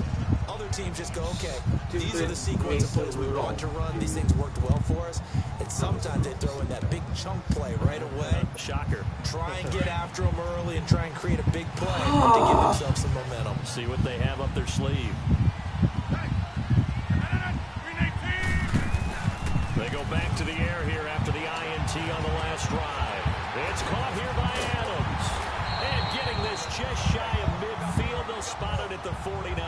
other teams just go, okay, these are the sequence of plays we want to run. These things worked well for us. And sometimes they throw in that big chunk play right away. Shocker. Try and get after them early and try and create a big play to give themselves some momentum. See what they have up their sleeve. They go back to the air here after the INT on the last drive. It's caught here by Adams. And getting this just shy of midfield, they'll spot it at the 49.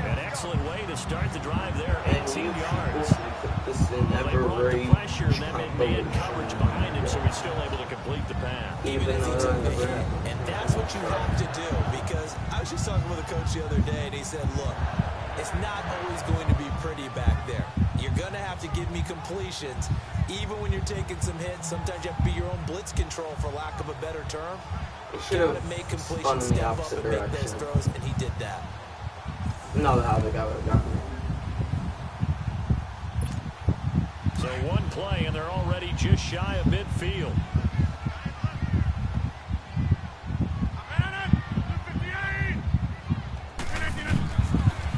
An excellent way to start the drive there, 18 yards. Well, they brought the pressure, and that made man coverage behind him, so he's still able to complete the pass. Even as he took the hit. And that's what you have to do, because I was just talking with a coach the other day, and he said, look, it's not always going to be pretty back there. You're going to have to give me completions. Even when you're taking some hits, sometimes you have to be your own blitz control, for lack of a better term. You got to make completions, step up and make those throws, and he did that. No, how the guy would have gotten me. So one play, and they're already just shy of midfield.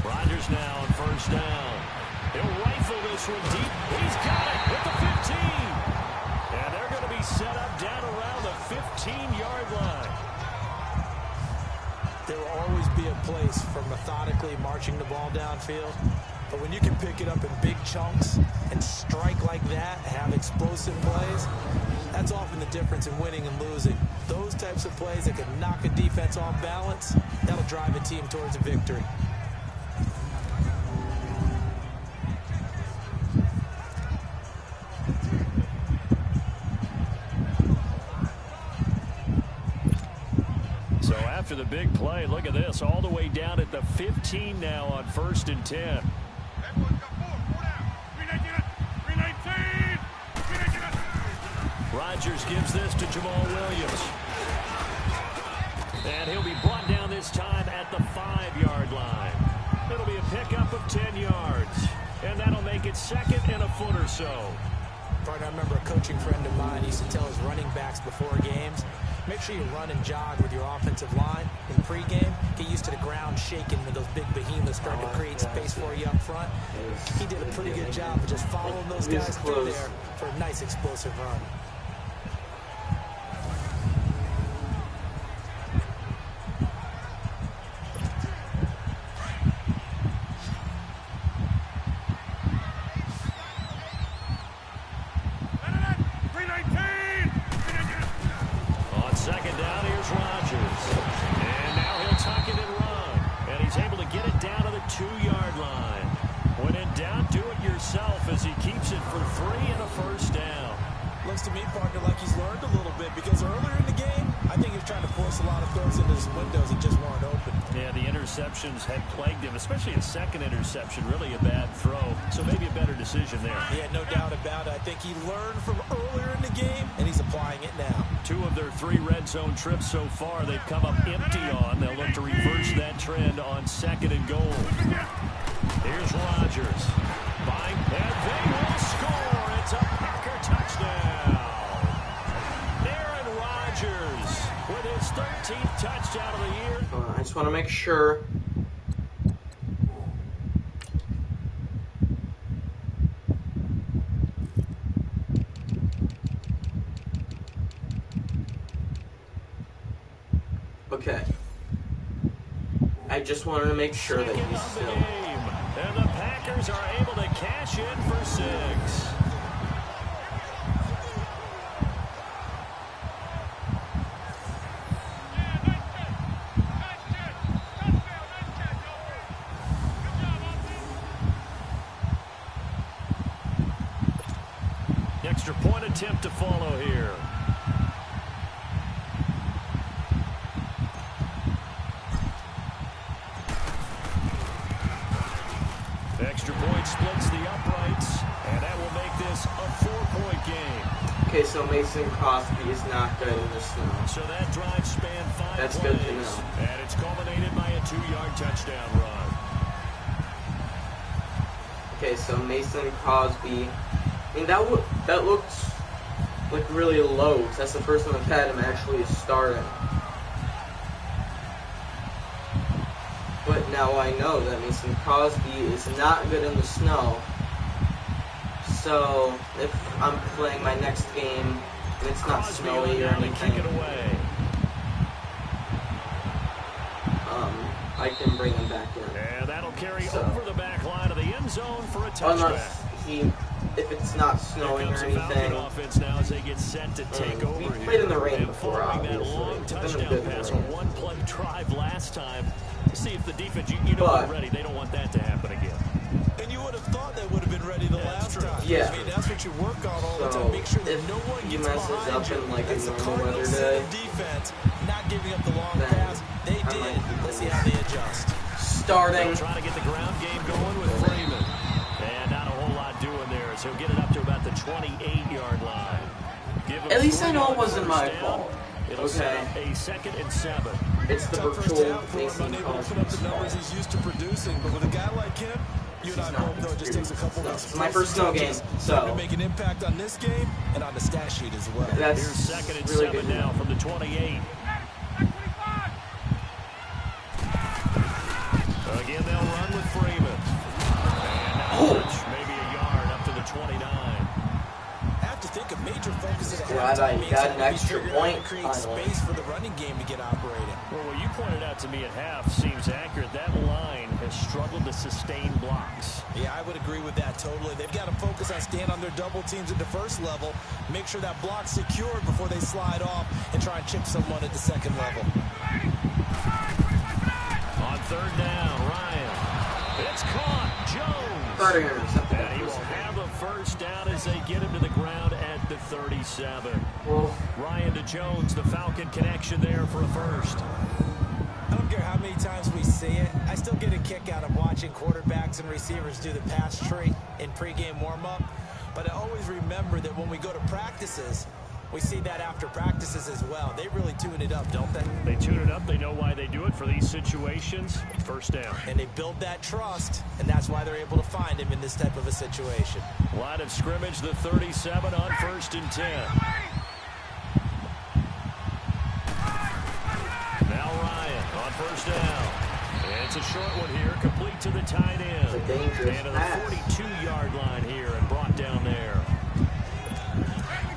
Rodgers now on first down. He'll rifle this one deep. He's got it at the 15. And they're going to be set up down around the 15-yard line. There will always be a place for methodically marching the ball downfield. But when you can pick it up in big chunks and strike like that, have explosive plays, that's often the difference in winning and losing. Those types of plays that can knock a defense off balance, that'll drive a team towards a victory. After the big play, look at this, all the way down at the 15 now on 1st and 10. Rodgers gives this to Jamal Williams. And he'll be brought down this time at the 5-yard line. It'll be a pickup of 10 yards. And that'll make it second and a foot or so. Partner, I remember a coaching friend of mine used to tell his running backs before games, make sure you run and jog with your offensive line in pregame. Get used to the ground shaking when those big behemoths start to create space for you up front. He did a pretty good job of just following those guys through there for a nice explosive run. enough as he keeps it for 3 and a first down. Looks to me, partner, like he's learned a little bit because earlier in the game, I think he was trying to force a lot of throws into his windows that just weren't open. Yeah, the interceptions had plagued him, especially a second interception, really a bad throw. So maybe a better decision there. Yeah, no doubt about it. I think he learned from earlier in the game, and he's applying it now. 2 of their 3 red zone trips so far, they've come up empty on. They'll look to reverse that trend on 2nd and goal. Here's Rodgers. And they will score. It's a Packer touchdown. Aaron Rodgers with his 13th touchdown of the year. I just want to make sure. Okay. I just wanted to make sure that he's still. And the Packers are able to cash in for 6. Extra point attempt to follow here. Extra point splits the uprights, and that will make this a 4-point game. Okay, so Mason Crosby is not good in the snow. So that drive spanned 5 That's plays, good to know. and it's culminated by a 2-yard touchdown run. Okay, so Mason Crosby. I mean, that looked like really low, because that's the first time I've had him actually starting. But now I know that Mason Crosby is not good in the snow. So if I'm playing my next game and it's not snowy or anything, I can bring him back in. And that'll carry over the back line of the end zone for a touchdown. If it's not snowing or anything. Offense now as they get set to take over. We played in the rain before, obviously. That long It's been a touchdown good pass, a rain. one-play drive last time. See if the defense, you know already, they don't want that to happen again. And you would have thought they would have been ready the last time. Yeah. I mean, that's what you work on all the So, time. Make sure that if no one he gets messes behind up you. in, like, a That's the normal Cardinals weather center day, defense, not giving up the long then pass. They I did. might keep Let's him. see how they adjust. Starting. Trying to get the ground game going with Freeman. And not a whole lot doing there, so he'll get it up to about the 28-yard line. At least I know it wasn't my fault. It'll set up a 2nd and 7. It's the virtual Mason Crosby. Up the numbers he's used to producing, but with a guy like him, you and I both know it just takes a couple weeks. It's my first snow game, so to make an impact on this game and on the stat sheet as well. That's Here's 2nd and really 7 good now from the 28. Again, they'll run with Freeman. And now maybe a yard up to the 29. I have to think a major focus at Glad I halftime got an means extra figuring out how to point, create finally. space for the running game to get operating. Well, what you pointed out to me at half seems accurate. That line has struggled to sustain blocks. Yeah, I would agree with that totally. They've got to focus on staying on their double teams at the first level, make sure that block's secured before they slide off and try and chip someone at the second level. On 3rd down, Ryan. It's caught. Jones. And he will have a first down as they get him to the ground at the 37. Well, Ryan to Jones, the Falcon connection there for a first. I don't care how many times we see it. I still get a kick out of watching quarterbacks and receivers do the pass tree in pregame warm-up. But I always remember that when we go to practices, we see that after practices as well. They really tune it up, don't they? They tune it up. They know why they do it for these situations. First down. And they build that trust, and that's why they're able to find him in this type of a situation. Line of scrimmage, the 37 on 1st and 10. Now Ryan on 1st down. And it's a short one here, complete to the tight end. It's a dangerous and to pass. the 42-yard line here and brought down there.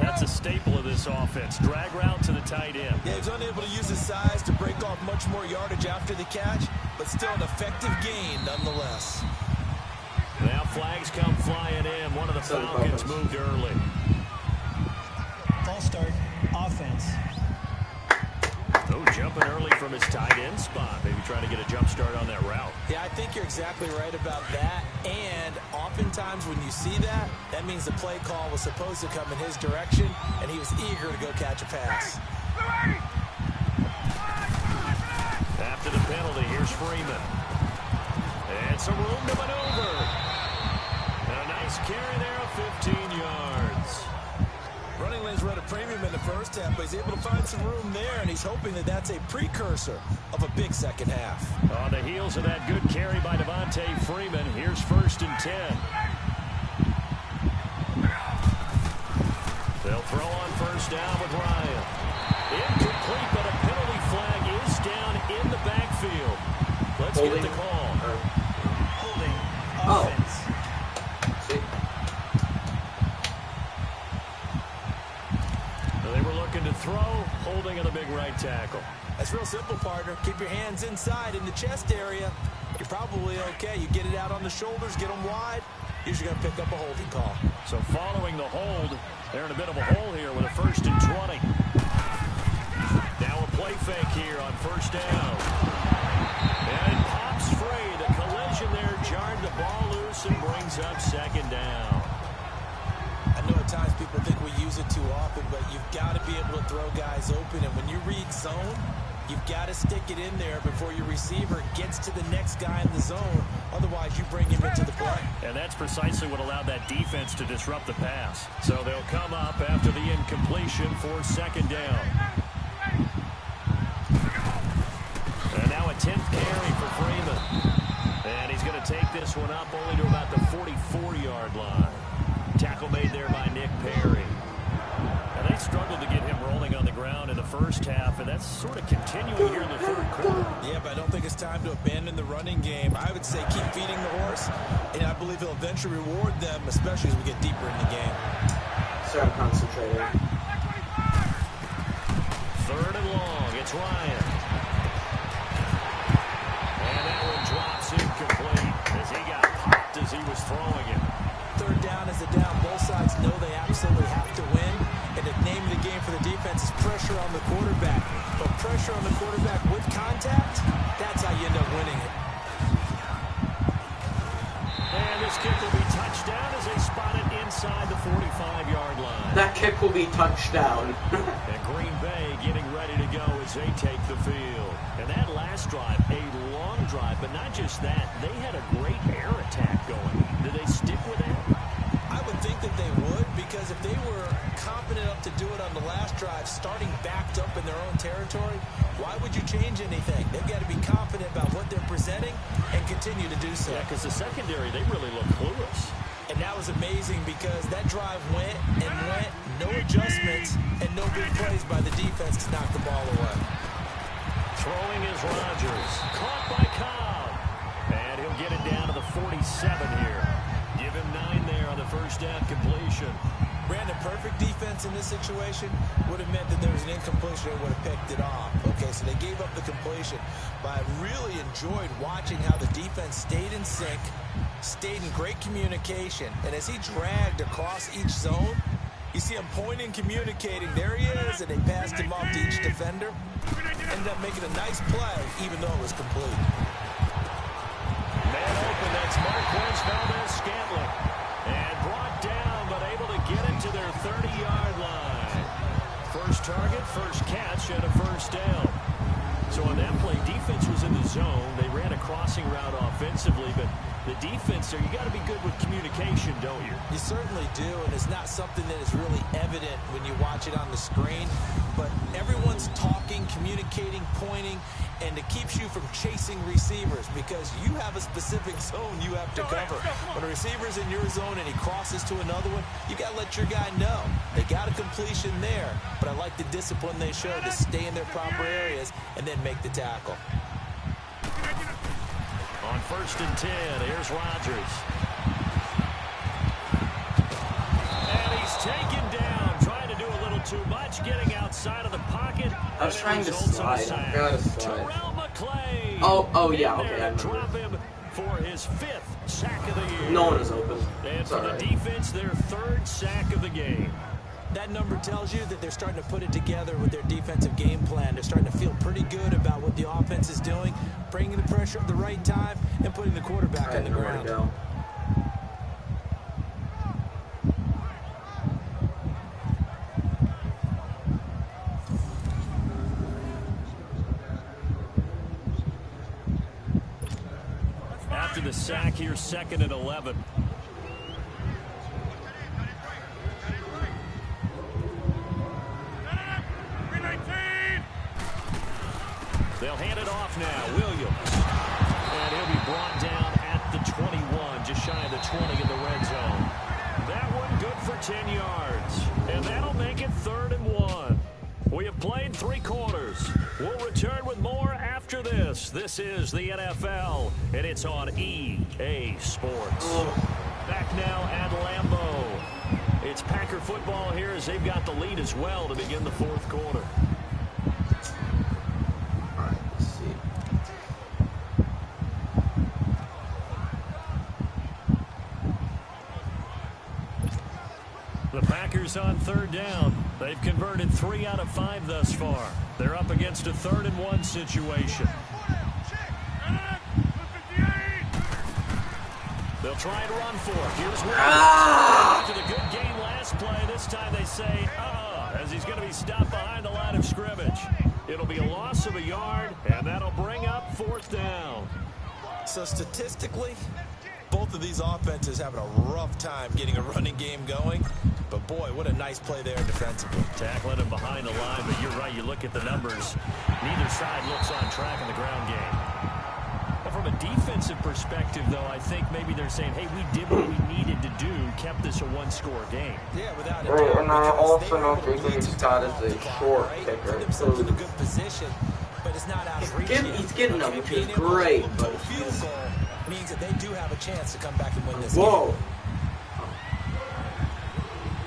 That's a staple of this offense. Drag route to the tight end. Yeah, he's unable to use his size to break off much more yardage after the catch, but still an effective gain nonetheless. Now flags come flying in. One of the Falcons moved early. False start, offense. The Oh, jumping early from his tight end spot. Maybe trying to get a jump start on that route. Yeah, I think you're exactly right about that. And oftentimes when you see that, that means the play call was supposed to come in his direction, and he was eager to go catch a pass. After the penalty, here's Freeman. And some room to maneuver. And a nice carry there of 15 yards. Running lanes were at a premium in the first half, but he's able to find some room there, and he's hoping that that's a precursor of a big second half. On the heels of that good carry by Devontae Freeman, here's 1st and 10. They'll throw on 1st down with Ryan. Incomplete, but a penalty flag is down in the backfield. Let's get the call. Holding offense. See? They were looking to throw, holding on the big right tackle. That's real simple, partner. Keep your hands inside in the chest area. You're probably okay. You get it out on the shoulders, get them wide. Usually going to pick up a holding call. So following the hold, they're in a bit of a hole here with a 1st and 20. Now a play fake here on 1st down. And it pops free. The collision there jarred the ball loose and brings up 2nd down. I know at times people think we use it too often, but you've got to be able to throw guys open. And when you read zone, you've got to stick it in there before your receiver gets to the next guy in the zone. Otherwise, you bring him into the play. And that's precisely what allowed that defense to disrupt the pass. So they'll come up after the incompletion for 2nd down. And now a 10th carry for Freeman. And he's going to take this one up only to about the 44-yard line. Tackle made there by Nick Perry. And they struggled to get him rolling on the ground in the first half, and that's sort of continuing here in the 3rd quarter. Yeah, but I don't think it's time to abandon the running game. I would say keep feeding the horse, and I believe he'll eventually reward them, especially as we get deeper in the game. Sir, I'm concentrating. 3rd and long. It's Ryan. And that one drops incomplete as he got popped as he was throwing it. 3rd down is a down. Both sides know they absolutely have to win. And the name of the game for the defense is pressure on the quarterback. But pressure on the quarterback with contact, that's how you end up winning it. And this kick will be touchdown as they spot it inside the 45-yard line. That kick will be touchdown. And Green Bay getting ready to go as they take the field. And that last drive, a long drive, but not just that. They had a great air attack going. Did they stick with that? I would think that they would, because if they were confident enough to do it on the last drive, starting backed up in their own territory, why would you change anything? They've got to be confident about what they're presenting and continue to do so. Yeah, because the secondary, they really look clueless. And that was amazing because that drive went and went, no adjustments, and no big plays by the defense to knock the ball away. Throwing is Rodgers. Caught by Cobb. And he'll get it down to the 47 here. Give him 9 there on the 1st down completion. Brandon, perfect defense in this situation would have meant that there was an incompletion and would have picked it off. Okay, so they gave up the completion. But I really enjoyed watching how the defense stayed in sync, stayed in great communication. And as he dragged across each zone, you see him pointing, communicating. There he is, and they passed him off to each defender. Ended up making a nice play, even though it was complete. Man open, that's Marquez Valdez-Scantling. And brought down, but able to get it to their 30-yard line. First target, first catch, and a 1st down. So on that play, defense was in the zone. They ran a crossing route offensively, but the defense there, you got to be good with communication, don't you? You certainly do, and it's not something that is really evident when you watch it on the screen. But everyone's talking, communicating, pointing, and it keeps you from chasing receivers because you have a specific zone you have to cover. When a receiver's in your zone and he crosses to another one, you got to let your guy know. They got a completion there, but I like the discipline they showed to stay in their proper areas and then make the tackle. On 1st and 10, here's Rodgers. And he's taken down, trying to do a little too much, getting outside of the pocket. I was trying to slide. I gotta slide. Oh, yeah, okay, I drop him for his 5th sack of the year. No one is open. And for the defense, their 3rd sack of the game. That number tells you that they're starting to put it together with their defensive game plan. They're starting to feel pretty good about what the offense is doing, bringing the pressure at the right time, and putting the quarterback on the ground. Go. After the sack, here's 2nd and 11. They'll hand it off now. Williams. And he'll be brought down at the 21, just shy of the 20 in the red zone. That one good for 10 yards. And that'll make it 3rd and 1. We have played 3 quarters. We'll return with more after this. This is the NFL, and it's on EA Sports. Back now at Lambeau. It's Packer football here as they've got the lead as well to begin the 4th quarter. The Packers on 3rd down. They've converted 3 out of 5 thus far. They're up against a 3rd and 1 situation. They'll try and run for it. Here's Williams. After the good game last play, this time they say, as he's going to be stopped behind the line of scrimmage. It'll be a loss of a yard, and that'll bring up 4th down. So statistically, both of these offenses having a rough time getting a running game going. But, boy, what a nice play there defensively. Tackling him behind the line, but you're right. You look at the numbers. Neither side looks on track in the ground game. But from a defensive perspective, though, I think maybe they're saying, hey, we did what we needed to do, kept this a 1-score game. Yeah, without it. Right, and I also know J.J. Scott is a short kicker. Put himself in a good position, but it's not out of reach yet. He's getting them, which is great, but field goal means that they do have a chance to come back and win this whoa. game.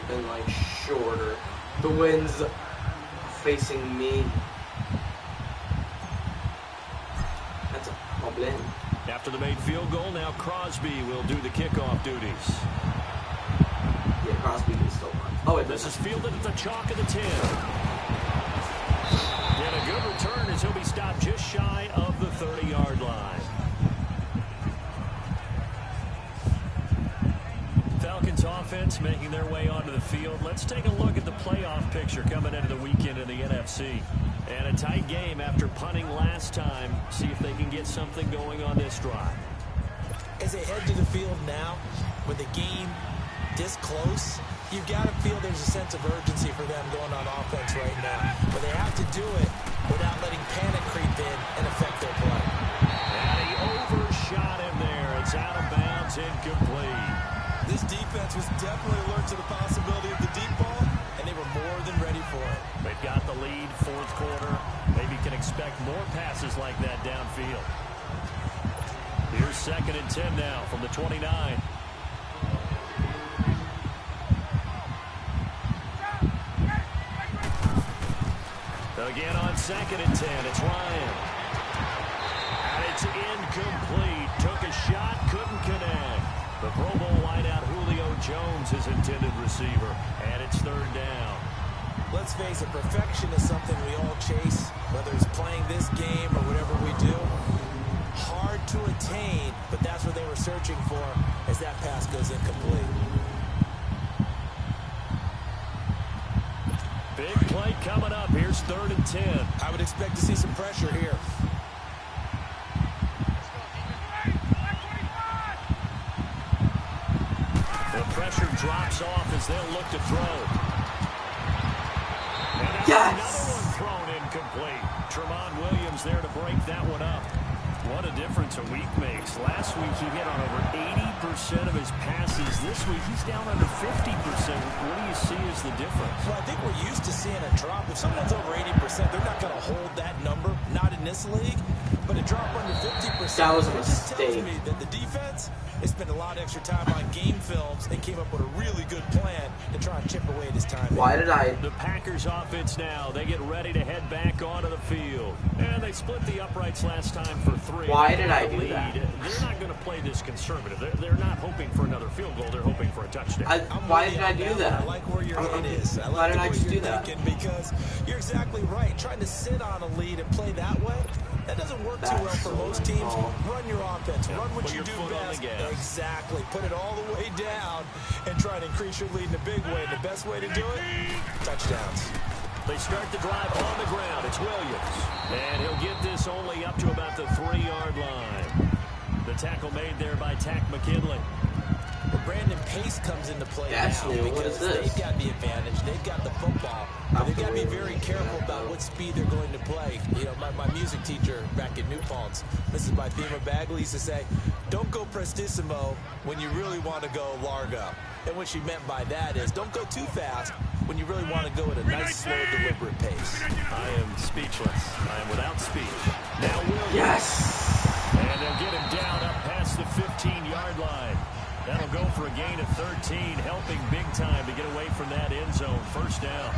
Been like shorter. The wind's facing me. That's a problem. After the made field goal, now Crosby will do the kickoff duties. Yeah, Crosby can still run. Oh, wait, this is fielded at the chalk of the 10. And a good return as he'll be stopped just shy of the 30-yard line. Falcons offense making their way onto the field. Let's take a look at the playoff picture coming into the weekend in the NFC. And a tight game after punting last time. See if they can get something going on this drive. As they head to the field now, with the game this close, you've got to feel there's a sense of urgency for them going on offense right now. But they have to do it without letting panic creep in and affect their play. And he overshot him there. It's out of bounds, incomplete. This defense was definitely alert to the possibility of the deep ball, and they were more than ready for it. They've got the lead, 4th quarter. Maybe can expect more passes like that downfield. Here's 2nd and 10 now from the 29. Again on 2nd and 10, it's Ryan. And it's incomplete. Took a shot, couldn't connect. The Pro Bowl wideout Julio Jones, his intended receiver. And it's 3rd down. Let's face it, perfection is something we all chase, whether it's playing this game or whatever we do. Hard to attain, but that's what they were searching for as that pass goes incomplete. Big play coming up. Here's 3rd and 10. I would expect to see some pressure here. The pressure drops off as they'll look to throw. And yes! Another one thrown incomplete. Tramon Williams there to break that one up. What a difference a week makes. Last week he hit on over 80% of his passes. This week he's down under 50%. What do you see as the difference? Well, I think we're used to seeing a drop. If someone's over 80%, they're not going to hold that number. Not in this league. But a drop under 50%. That was a just tells mistake. me that the defense They spent a lot of extra time on game films and came up with a really good plan to try and chip away at his time. Why did I? The Packers offense now. They get ready to head back onto the field. And they split the uprights last time for 3. Why did I do that? They're not going to play this conservative. They're not hoping for another field goal. They're hoping for a touchdown. Why did I do that? I like where your head is. I like why did I just do that? Because you're exactly right. Trying to sit on a lead and play that way, that doesn't work too well for most teams. Run your offense. Run what you do best. Exactly. Put it all the way down and try and increase your lead in a big way. The best way to do it, touchdowns. They start the drive on the ground. It's Williams. And he'll get this only up to about the 3-yard line. The tackle made there by Tack McKinley. But Brandon Pace comes into play That's now new. because What is this? they've got the advantage. They've got the football. But they've got to be very careful about what speed they're going to play. You know, my music teacher back in New Paltz, Mrs. TBOMBDABAUM, used to say, don't go prestissimo when you really want to go largo. And what she meant by that is don't go too fast when you really want to go at a nice, slow, deliberate pace. I am speechless. I am without speech. Now Williams. Yes. And they'll get him down up past the 15-yard line. That'll go for a gain of 13, helping big time to get away from that end zone. First down.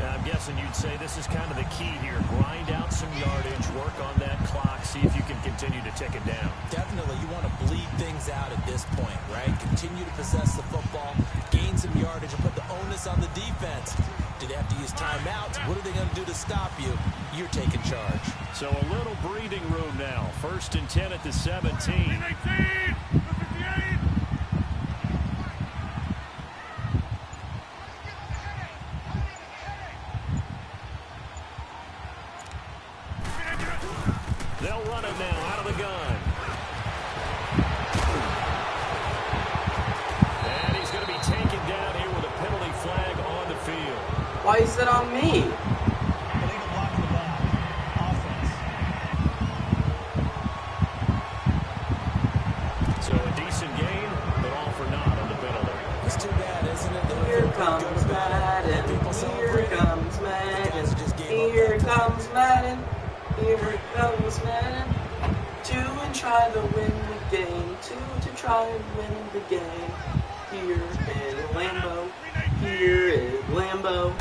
And I'm guessing you'd say this is kind of the key here. Grind out some yardage, work on that clock, see if you can continue to tick it down. Definitely, you want to bleed things out at this point, right? Continue to possess the football, gain some yardage, and put the onus on the defense. Do they have to use timeouts? What are they going to do to stop you? You're taking charge. So a little breathing room now. 1st and 10 at the 17. They'll run it now out of the gun. And he's going to be taken down here with a penalty flag on the field. Why is it on me? Illegal blocking the ball. Offense. So a decent gain, but all for naught on the penalty. It's too bad, isn't it? Here comes Madden. Here comes Madden. Here comes Madden. Here comes Madden. 2 and try to win the game. 2 to try and win the game. Here is Lambeau. Here is Lambeau.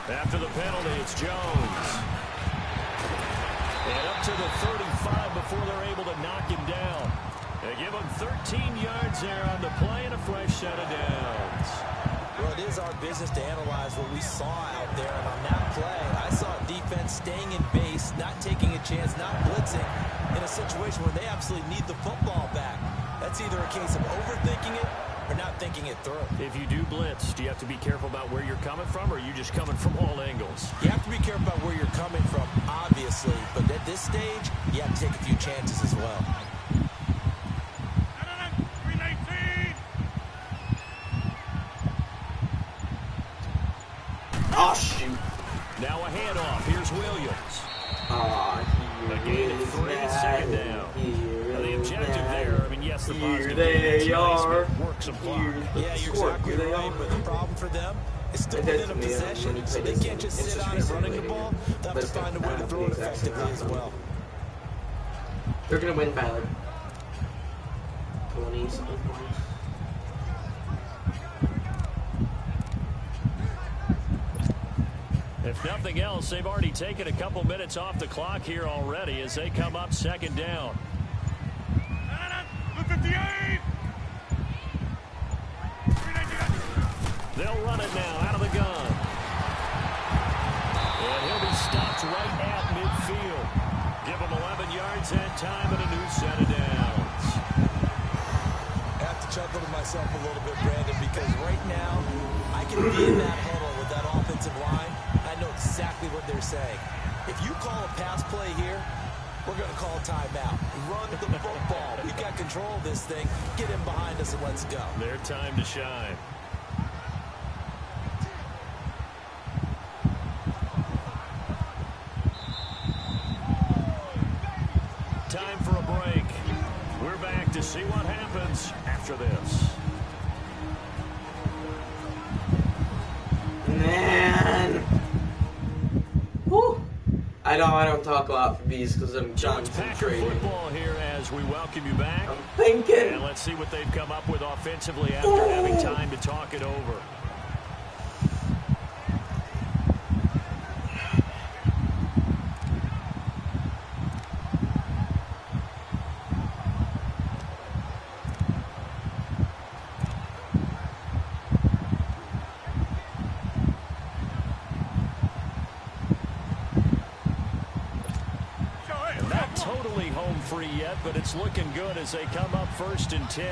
After the penalty, it's Jones. And up to the 35 before they're able to knock him down. They give him 13 yards there on the play and a fresh set of downs. Well, it is our business to analyze what we saw out there. And on that play, I saw defense staying in base, not taking a chance, not blitzing in a situation where they absolutely need the football back. That's either a case of overthinking it or not thinking it through. If you do blitz, do you have to be careful about where you're coming from, or are you just coming from all angles? You have to be careful about where you're coming from, obviously. But at this stage, you have to take a few chances as well. Oh, shoot. Now a handoff. Here's Williams. A gain of 3, second down. Now the objective there, I mean, yes, the positive they are. Work some clock. Yeah, you're exactly right, but the problem for them is still within a possession, so they can't just sit on it running the ball. They'll have to find a way to throw it effectively as well. They're going to win by like 20-something points. If nothing else, they've already taken a couple minutes off the clock here already as they come up 2nd down. They'll run it now out of the gun. And he'll be stopped right at midfield. Give him 11 yards that time and a new set of downs. I have to chuckle to myself a little bit, Brandon, because right now I can be in that huddle with that offensive line. I know exactly what they're saying. If you call a pass play here, we're going to call a timeout. Run the football. We've got control of this thing. Get in behind us and let's go. Their time to shine. Time for a break. We're back to see what happens after this. Man. Whew. I I know I don't talk a lot for these because I'm concentrating. Football here as we welcome you back. I'm thinking. And let's see what they've come up with offensively after having time to talk it over. Totally home free yet, but it's looking good as they come up 1st and 10.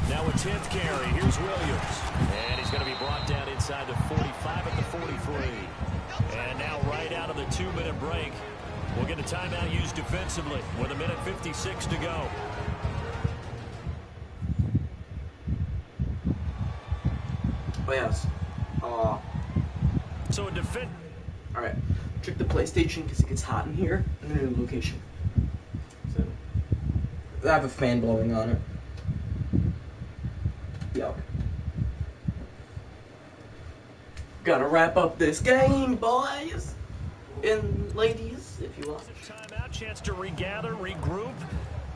Now a 10th carry. Here's Williams. And he's going to be brought down inside the 45 at the 43. And now right out of the 2-minute break, we'll get a timeout used defensively with 1:56 to go. Oh, yes. So a defense. Alright. Check the PlayStation because it gets hot in here. In the new location. So, I have a fan blowing on it. Yup. Gotta wrap up this game, boys and ladies, if you want. Timeout, chance to regather, regroup,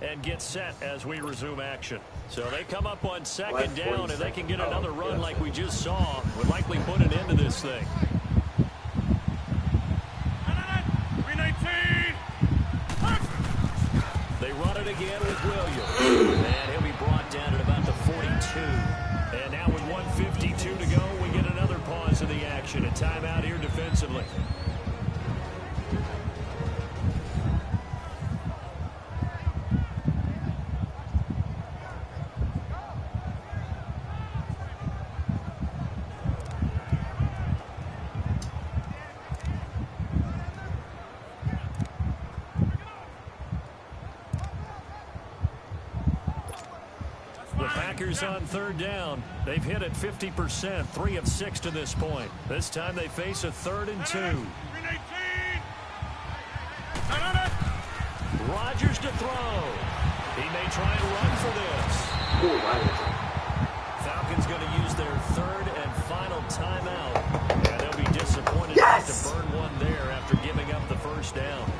and get set as we resume action. So they come up on 2nd down, and they can get another run like we just saw. Would likely put an end to this thing. 319. They run it again with Williams. And he'll be brought down at about the 42. And now with 1:52 to go, we get another pause in the action. A timeout here defensively. Packers on 3rd down. They've hit it 50%, 3 of 6 to this point. This time they face a 3rd and 2. Rodgers to throw. He may try and run for this. Falcons going to use their 3rd and final timeout. And they'll be disappointed not to burn one there after giving up the 1st down.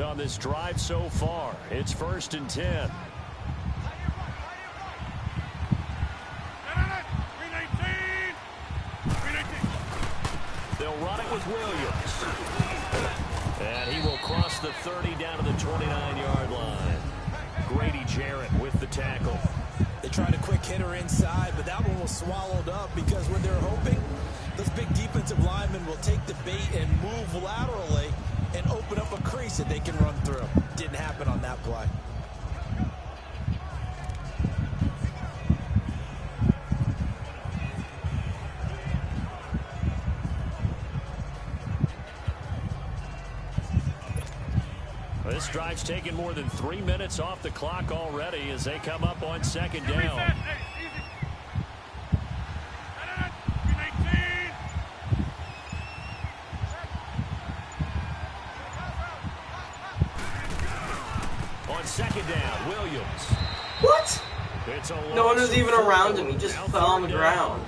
On this drive so far. It's 1st and 10. They'll run it with Williams. And he will cross the 30 down to the 29-yard line. Grady Jarrett with the tackle. They tried a quick hitter inside, but that one was swallowed up because when they're hoping those big defensive linemen will take the bait and move laterally and open up a crease that they can run through. Didn't happen on that play. This drive's taken more than 3 minutes off the clock already as they come up on 2nd down. On 2nd down, Williams. What? No one was even around him. He just fell on the ground.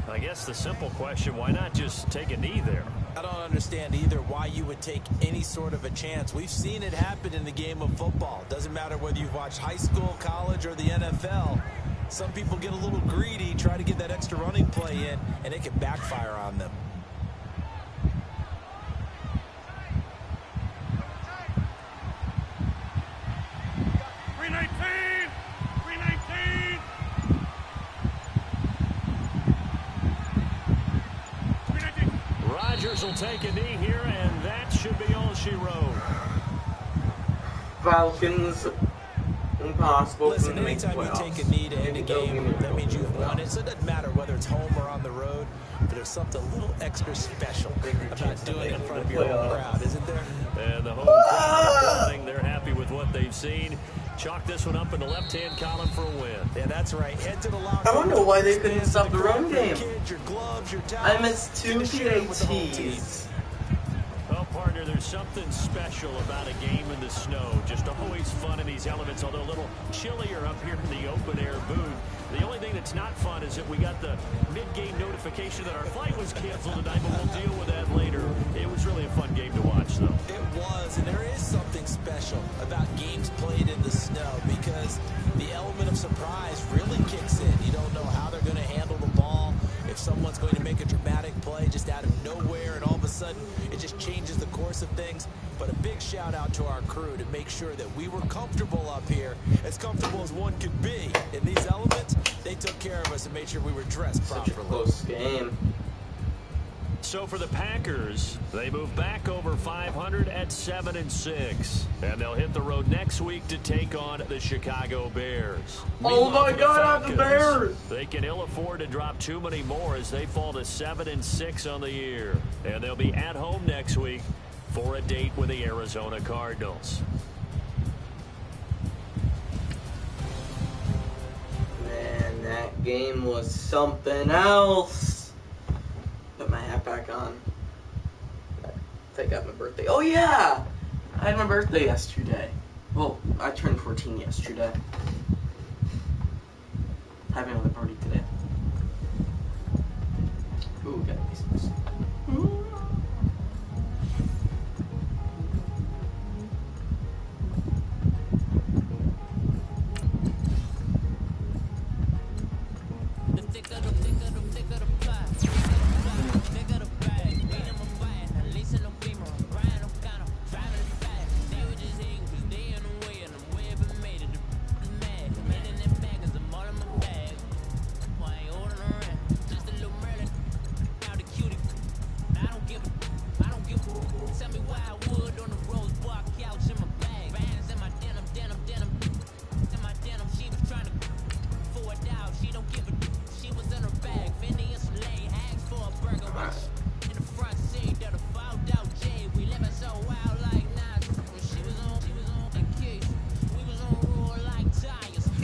I guess the simple question, why not just take a knee there? I don't understand either why you would take any sort of a chance. We've seen it happen in the game of football. Doesn't matter whether you've watched high school, college, or the NFL. Some people get a little greedy, try to get that extra running play in, and it can backfire on them. Rodgers will take a knee here, and that should be all she wrote. Falcons, impossible for Listen, them to make the anytime you playoffs. take a knee to end a game, that means you've won it. So it doesn't matter whether it's home or on the road, but there's something a little extra special about doing it in front of your home crowd, isn't there? And the home crowd applauding. They're happy with what they've seen. Chalk this one up in the left-hand column for a win. Yeah, that's right. Head to the locker I don't know why they couldn't stop the run game. Kids, your gloves, your towels, I missed 2 PATs. Well, partner, there's something special about a game in the snow. Just always fun in these elements, although a little chillier up here in the open-air booth. The only thing that's not fun is that we got the mid-game notification that our flight was canceled tonight, but we'll deal with that later. It was really a fun game to watch, though. It was, and there is something special about games played in the snow because the element of surprise really kicks in. You don't know how they're going to handle the ball, if someone's going to make a dramatic play just out of nowhere, and all of a sudden it just changes the course of things. But a big shout out to our crew to make sure that we were comfortable up here, as comfortable as one could be. In these elements, they took care of us and made sure we were dressed properly. Such a close game. So for the Packers, they move back over 500 at 7-6. And they'll hit the road next week to take on the Chicago Bears. Oh my God, Falcons, the Bears! They can ill afford to drop too many more as they fall to 7-6 on the year. And they'll be at home next week for a date with the Arizona Cardinals. Man, that game was something else. Put my hat back on. I think I got my birthday. Oh yeah! I had my birthday yesterday. Well, I turned 14 yesterday. Having another party today. Ooh, got business.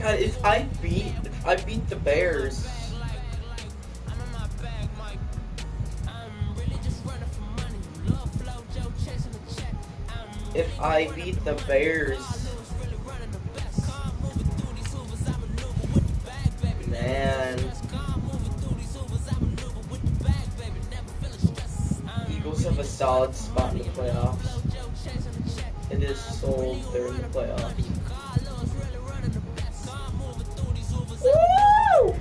God, if I beat the Bears, man, Eagles have a solid spot in the playoffs. It is sold they're in the playoffs. Woo!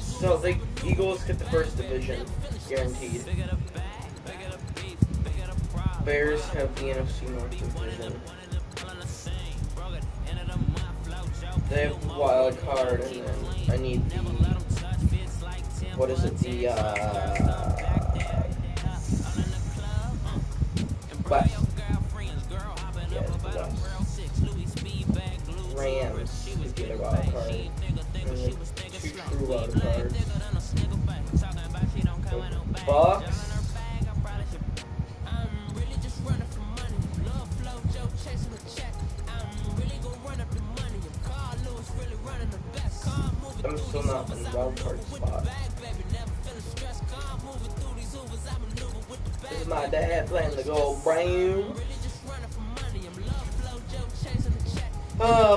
So the Eagles get the first division, guaranteed. Bears have the NFC North division. They have the wild card, and then I need the, what is it, the West. Yeah, it's the West. Rams is the other wild card. And then 2 true wild cards. The Bucks. I'm still not in the wild card spot. This is my dad playing the gold brown.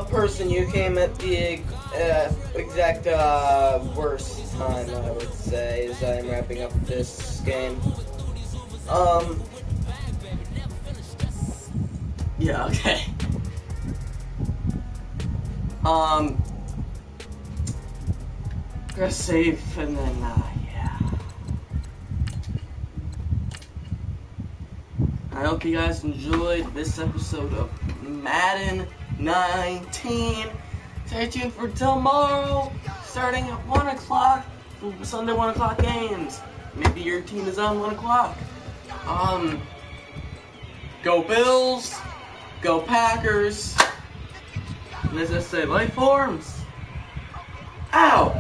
Person, you came at the exact worst time, I would say, as I'm wrapping up this game. Yeah, okay. Press save, and then, yeah. I hope you guys enjoyed this episode of Madden 19. Stay tuned for tomorrow, starting at 1 o'clock, Sunday 1 o'clock games. Maybe your team is on 1 o'clock. Go Bills, go Packers, and as I say, life forms. Ow!